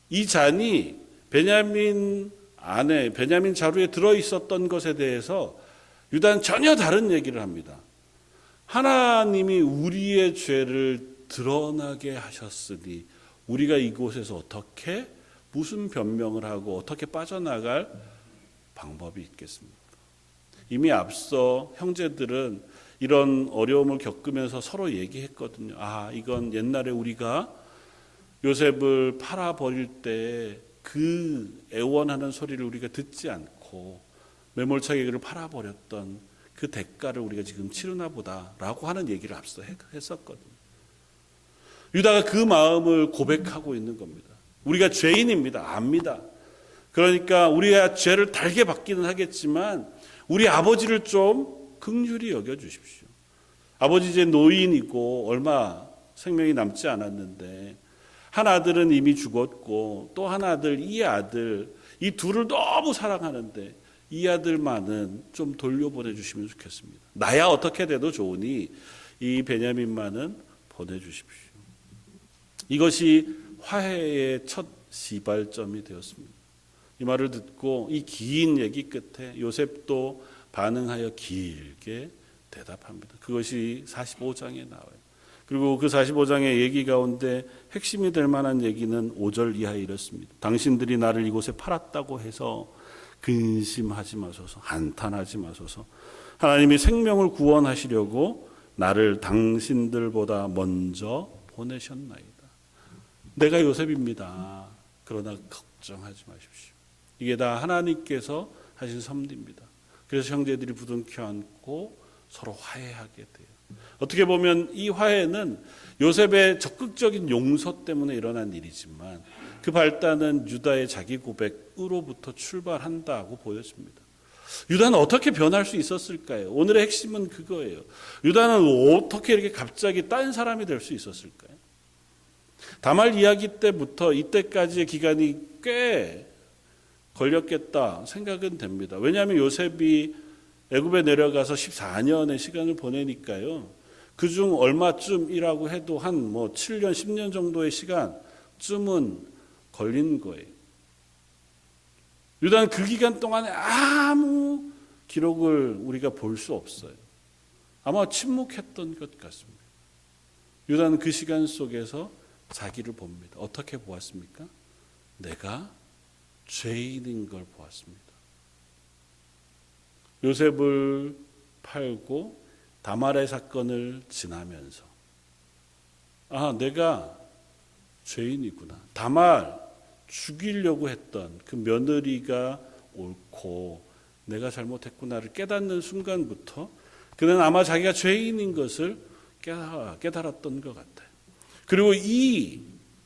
이 잔이 베냐민 안에 베냐민 자루에 들어있었던 것에 대해서 유다는 전혀 다른 얘기를 합니다. 하나님이 우리의 죄를 드러나게 하셨으니 우리가 이곳에서 어떻게 무슨 변명을 하고 어떻게 빠져나갈 방법이 있겠습니까? 이미 앞서 형제들은 이런 어려움을 겪으면서 서로 얘기했거든요. 아, 이건 옛날에 우리가 요셉을 팔아버릴 때 그 애원하는 소리를 우리가 듣지 않고 매몰차게 그를 팔아버렸던 그 대가를 우리가 지금 치르나 보다라고 하는 얘기를 앞서 했었거든요. 유다가 그 마음을 고백하고 있는 겁니다. 우리가 죄인입니다. 압니다. 그러니까 우리가 죄를 달게 받기는 하겠지만 우리 아버지를 좀 긍휼히 여겨주십시오. 아버지 이제 노인이고 얼마 생명이 남지 않았는데 한 아들은 이미 죽었고 또 한 아들, 이 둘을 너무 사랑하는데 이 아들만은 좀 돌려보내주시면 좋겠습니다. 나야 어떻게 돼도 좋으니 이 베냐민만은 보내주십시오. 이것이 화해의 첫 시발점이 되었습니다. 이 말을 듣고 이 긴 얘기 끝에 요셉도 반응하여 길게 대답합니다. 그것이 45장에 나와요. 그리고 그 45장의 얘기 가운데 핵심이 될 만한 얘기는 5절 이하에 이렇습니다. 당신들이 나를 이곳에 팔았다고 해서 근심하지 마소서, 한탄하지 마소서. 하나님이 생명을 구원하시려고 나를 당신들보다 먼저 보내셨나이다. 내가 요셉입니다. 그러나 걱정하지 마십시오. 이게 다 하나님께서 하신 섭리입니다. 그래서 형제들이 부둥켜 안고 서로 화해하게 돼요. 어떻게 보면 이 화해는 요셉의 적극적인 용서 때문에 일어난 일이지만 그 발단은 유다의 자기 고백으로부터 출발한다고 보여집니다. 유다는 어떻게 변할 수 있었을까요? 오늘의 핵심은 그거예요. 유다는 어떻게 이렇게 갑자기 딴 사람이 될 수 있었을까요? 다말 이야기 때부터 이때까지의 기간이 꽤 걸렸겠다 생각은 됩니다. 왜냐하면 요셉이 애굽에 내려가서 14년의 시간을 보내니까요. 그중 얼마쯤이라고 해도 한 7년, 10년 정도의 시간쯤은 걸린 거예요. 유다는 그 기간 동안에 아무 기록을 우리가 볼 수 없어요. 아마 침묵했던 것 같습니다. 유다는 그 시간 속에서 자기를 봅니다. 어떻게 보았습니까? 내가 죄인인 걸 보았습니다. 요셉을 팔고 다말의 사건을 지나면서 내가 죄인이구나. 다말 죽이려고 했던 그 며느리가 옳고 내가 잘못했구나를 깨닫는 순간부터 그는 아마 자기가 죄인인 것을 깨달았던 것 같아요. 그리고 이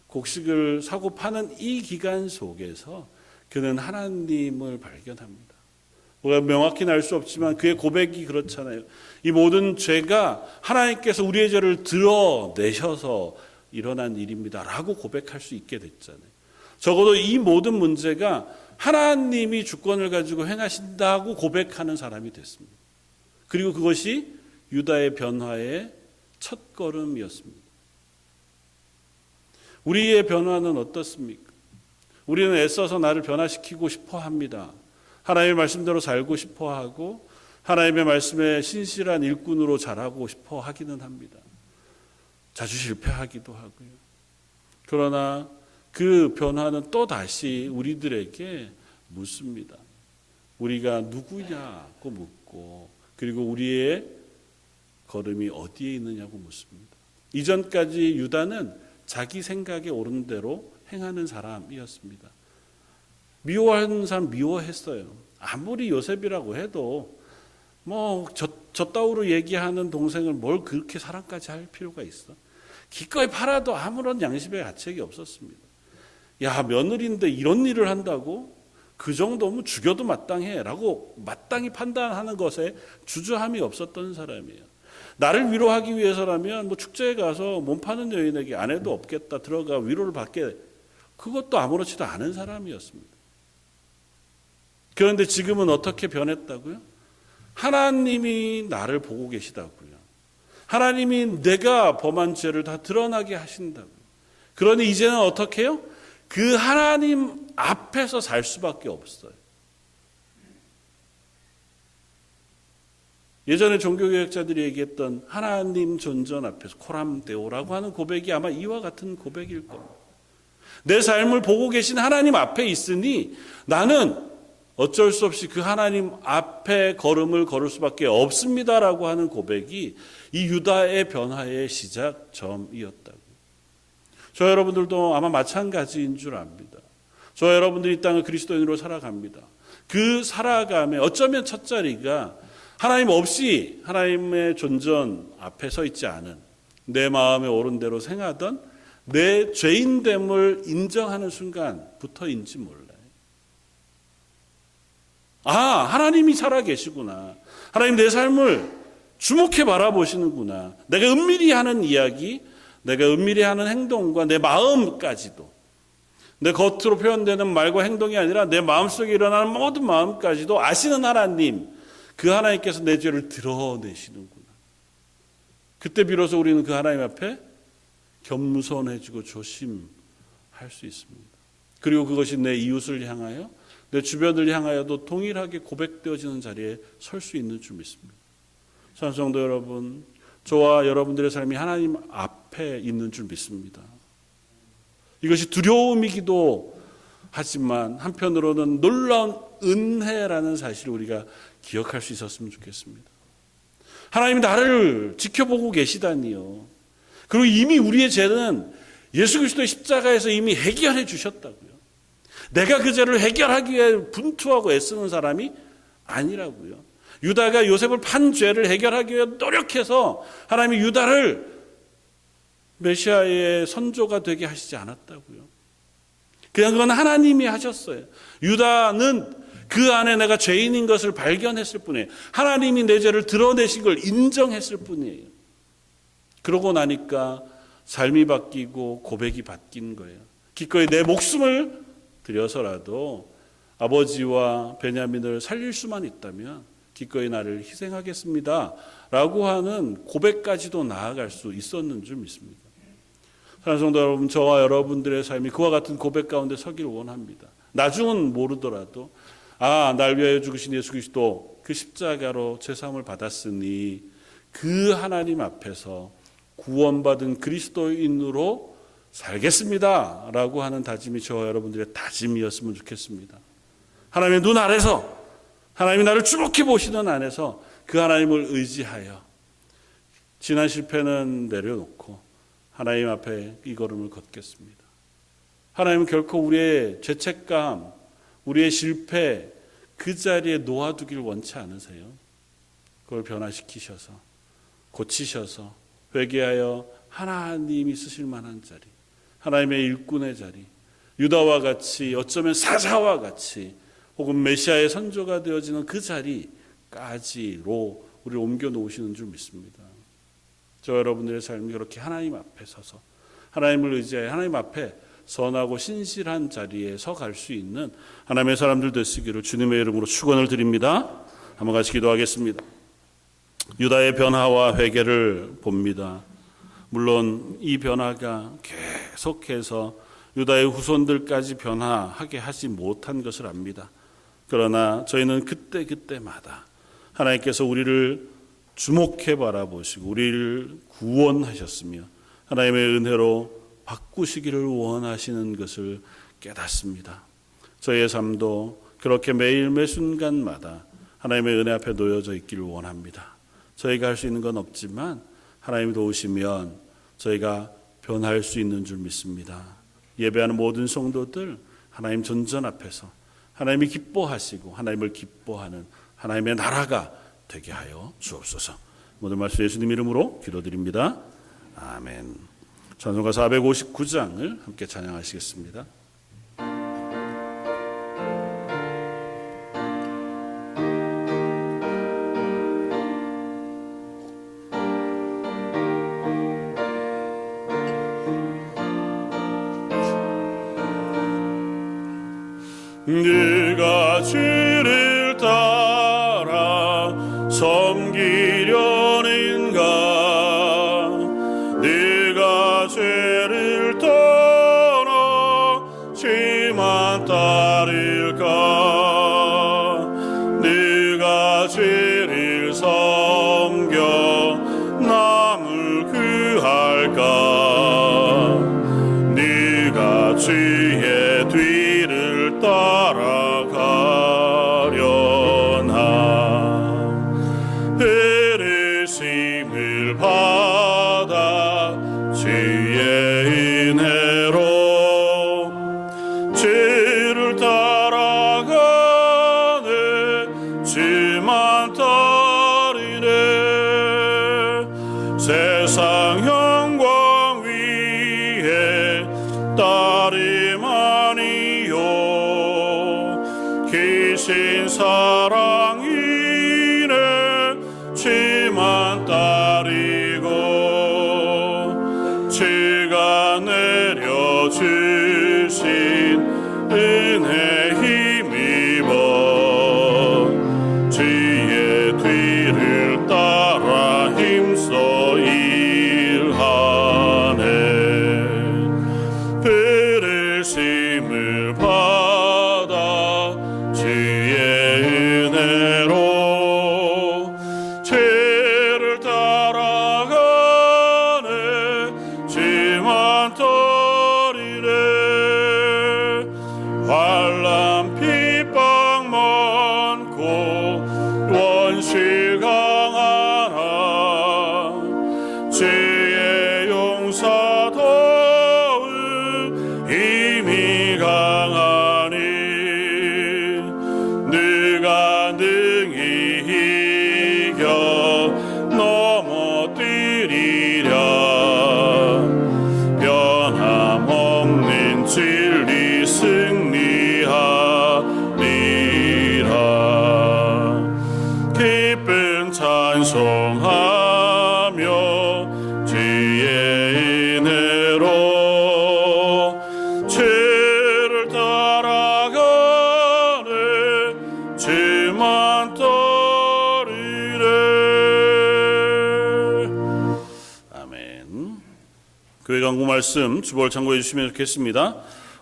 곡식을 사고 파는 이 기간 속에서 그는 하나님을 발견합니다. 우리가 명확히 알 수 없지만 그의 고백이 그렇잖아요. 이 모든 죄가 하나님께서 우리의 죄를 드러내셔서 일어난 일입니다 라고 고백할 수 있게 됐잖아요. 적어도 이 모든 문제가 하나님이 주권을 가지고 행하신다고 고백하는 사람이 됐습니다. 그리고 그것이 유다의 변화의 첫 걸음이었습니다. 우리의 변화는 어떻습니까? 우리는 애써서 나를 변화시키고 싶어 합니다. 하나님의 말씀대로 살고 싶어 하고 하나님의 말씀에 신실한 일꾼으로 자라고 싶어 하기는 합니다. 자주 실패하기도 하고요. 그러나 그 변화는 또다시 우리들에게 묻습니다. 우리가 누구냐고 묻고 그리고 우리의 걸음이 어디에 있느냐고 묻습니다. 이전까지 유다는 자기 생각에 옳은 대로 행하는 사람이었습니다. 미워하는 사람 미워했어요. 아무리 요셉이라고 해도 저따위로 얘기하는 동생을 뭘 그렇게 사랑까지 할 필요가 있어. 기꺼이 팔아도 아무런 양심의 가책이 없었습니다. 야, 며느리인데 이런 일을 한다고? 그 정도면 죽여도 마땅해 라고 마땅히 판단하는 것에 주저함이 없었던 사람이에요. 나를 위로하기 위해서라면 축제에 가서 몸 파는 여인에게 아내도 없겠다 들어가 위로를 받게, 그것도 아무렇지도 않은 사람이었습니다. 그런데 지금은 어떻게 변했다고요? 하나님이 나를 보고 계시다고요. 하나님이 내가 범한 죄를 다 드러나게 하신다고요. 그러니 이제는 어떻게 해요? 그 하나님 앞에서 살 수밖에 없어요. 예전에 종교개혁자들이 얘기했던 하나님 존전 앞에서 코람데오라고 하는 고백이 아마 이와 같은 고백일 겁니다. 내 삶을 보고 계신 하나님 앞에 있으니 나는 어쩔 수 없이 그 하나님 앞에 걸음을 걸을 수밖에 없습니다라고 하는 고백이 이 유다의 변화의 시작점이었다고. 저 여러분들도 아마 마찬가지인 줄 압니다. 저 여러분들이 이 땅을 그리스도인으로 살아갑니다. 그 살아감에 어쩌면 첫 자리가 하나님 없이 하나님의 존전 앞에 서 있지 않은 내 마음에 옳은 대로 생하던 내 죄인됨을 인정하는 순간부터인지 몰라요. 하나님이 살아계시구나. 하나님 내 삶을 주목해 바라보시는구나. 내가 은밀히 하는 이야기, 내가 은밀히 하는 행동과 내 마음까지도, 내 겉으로 표현되는 말과 행동이 아니라 내 마음속에 일어나는 모든 마음까지도 아시는 하나님, 그 하나님께서 내 죄를 드러내시는구나. 그때 비로소 우리는 그 하나님 앞에 겸손해지고 조심할 수 있습니다. 그리고 그것이 내 이웃을 향하여, 내 주변을 향하여도 동일하게 고백되어지는 자리에 설 수 있는 줄 믿습니다. 사랑하는 성도 여러분, 저와 여러분들의 삶이 하나님 앞에 있는 줄 믿습니다. 이것이 두려움이기도 하지만 한편으로는 놀라운 은혜라는 사실을 우리가 기억할 수 있었으면 좋겠습니다. 하나님이 나를 지켜보고 계시다니요. 그리고 이미 우리의 죄는 예수 그리스도의 십자가에서 이미 해결해 주셨다고요. 내가 그 죄를 해결하기 위해 분투하고 애쓰는 사람이 아니라고요. 유다가 요셉을 판 죄를 해결하기 위해 노력해서 하나님이 유다를 메시아의 선조가 되게 하시지 않았다고요. 그냥 그건 하나님이 하셨어요. 유다는 그 안에 내가 죄인인 것을 발견했을 뿐이에요. 하나님이 내 죄를 드러내신 걸 인정했을 뿐이에요. 그러고 나니까 삶이 바뀌고 고백이 바뀐 거예요. 기꺼이 내 목숨을 들여서라도 아버지와 베냐민을 살릴 수만 있다면 기꺼이 나를 희생하겠습니다 라고 하는 고백까지도 나아갈 수 있었는 줄 믿습니다. 사랑하는 성도 여러분, 저와 여러분들의 삶이 그와 같은 고백 가운데 서기를 원합니다. 나중은 모르더라도 날 위하여 죽으신 예수 그리스도 그 십자가로 죄사함을 받았으니 그 하나님 앞에서 구원받은 그리스도인으로 살겠습니다 라고 하는 다짐이 저와 여러분들의 다짐이었으면 좋겠습니다. 하나님의 눈 아래서, 하나님이 나를 주목해 보시는 안에서 그 하나님을 의지하여 지난 실패는 내려놓고 하나님 앞에 이 걸음을 걷겠습니다. 하나님은 결코 우리의 죄책감, 우리의 실패 그 자리에 놓아두길 원치 않으세요. 그걸 변화시키셔서, 고치셔서, 회개하여 하나님이 쓰실 만한 자리, 하나님의 일꾼의 자리, 유다와 같이, 어쩌면 사자와 같이, 혹은 메시아의 선조가 되어지는 그 자리까지로 우리를 옮겨 놓으시는 줄 믿습니다. 저 여러분들의 삶이 그렇게 하나님 앞에 서서 하나님을 의지하여 하나님 앞에 선하고 신실한 자리에 서 갈 수 있는 하나님의 사람들 되시기를 주님의 이름으로 축원을 드립니다. 한번 같이 기도하겠습니다. 유다의 변화와 회개를 봅니다. 물론 이 변화가 계속해서 유다의 후손들까지 변화하게 하지 못한 것을 압니다. 그러나 저희는 그때마다 하나님께서 우리를 주목해 바라보시고 우리를 구원하셨으며 하나님의 은혜로 바꾸시기를 원하시는 것을 깨닫습니다. 저희의 삶도 그렇게 매일 매 순간마다 하나님의 은혜 앞에 놓여져 있기를 원합니다. 저희가 할 수 있는 건 없지만 하나님이 도우시면 저희가 변할 수 있는 줄 믿습니다. 예배하는 모든 성도들 하나님 전전 앞에서 하나님이 기뻐하시고 하나님을 기뻐하는 하나님의 나라가 되게 하여 주옵소서. 모든 말씀 예수님 이름으로 기도드립니다. 아멘. 찬송가 459장을 함께 찬양하시겠습니다. 네가 주를 따라 섬기려는가? 네가 죄를 떠나지만 따를까? 네가 죄를 섬겨 남을 구할까? 네가 주의 뒤를 따라가려나? 부르심을 받아 주의 은혜로 주를 따라가네. 주만 따르네. 세상 영광 위에 따름 아니요 기신 사랑이네. 주만 따르고 주가 내려주신 은혜 힘입어 주의 뒤를 따라 힘써 일하네. 부르심을 받아 주의 은혜로 죄를 따라가네. 주만 따르네. 환난 핍박 많고 원시 강하나 주의 용사 더욱 힘이 강하니 네가 능히 이겨 넘어뜨리랴. 변함없는 진리 승리하리라. 기쁜 찬송하며 주의 은혜로 주를 따라가네. 주만 따르네. 아멘. 교회 강구 말씀 주보를 참고해 주시면 좋겠습니다.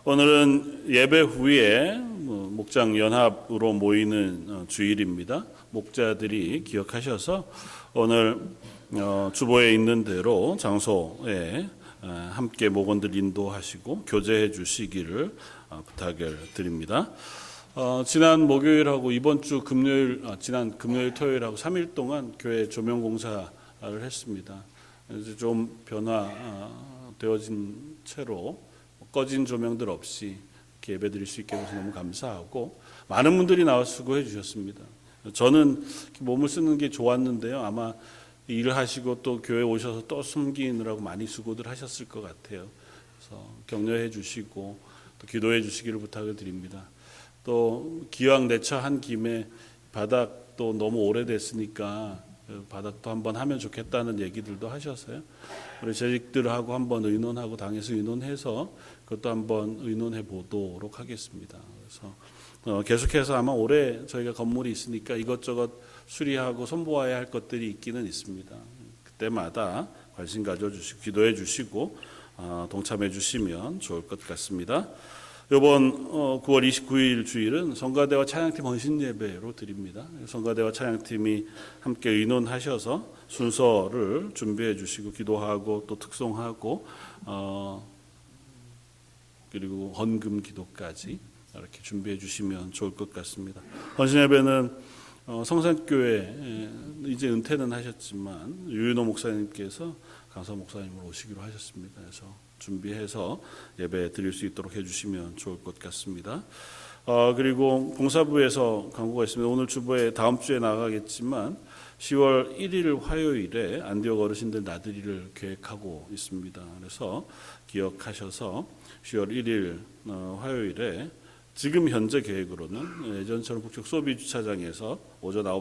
오늘은 예배 후에 목장 연합으로 모이는 주일입니다. 목자들이 기억하셔서 오늘 주보에 있는 대로 장소에 함께 목원들 인도하시고 교제해 주시기를 부탁을 드립니다. 지난 목요일하고 이번 주 금요일, 지난 금요일, 토요일하고 3일 동안 교회 조명 공사를 했습니다. 이제 좀 변화되어진 채로 꺼진 조명들 없이 이렇게 예배드릴 수 있게 해서 너무 감사하고 많은 분들이 나와 수고해 주셨습니다. 저는 몸을 쓰는 게 좋았는데요. 아마 일을 하시고 또 교회 오셔서 또 숨기느라고 많이 수고들 하셨을 것 같아요. 그래서 격려해 주시고 또 기도해 주시기를 부탁을 드립니다. 또 기왕 내처한 김에 바닥도 너무 오래됐으니까 바닥도 한번 하면 좋겠다는 얘기들도 하셔서요. 우리 재직들하고 한번 의논하고 당에서 의논해서 그것도 한번 의논해 보도록 하겠습니다. 그래서 계속해서 아마 올해 저희가 건물이 있으니까 이것저것 수리하고 손보아야 할 것들이 있기는 있습니다. 그때마다 관심 가져주시고 기도해 주시고 동참해 주시면 좋을 것 같습니다. 이번 9월 29일 주일은 성가대와 찬양팀 헌신 예배로 드립니다. 성가대와 찬양팀이 함께 의논하셔서 순서를 준비해 주시고 기도하고 또 특송하고 그리고 헌금 기도까지 이렇게 준비해 주시면 좋을 것 같습니다. 헌신 예배는 성산교회 이제 은퇴는 하셨지만 유인호 목사님께서 강서 목사님으로 오시기로 하셨습니다. 그래서 준비해서 예배 드릴 수 있도록 해주시면 좋을 것 같습니다. 그리고 봉사부에서 광고가 있습니다. 오늘 주보에 다음 주에 나가겠지만 10월 1일 화요일에 안디옥 어르신들 나들이를 계획하고 있습니다. 그래서 기억하셔서 10월 1일 화요일에 지금 현재 계획으로는 예전처럼 북쪽 소비 주차장에서 오전 9시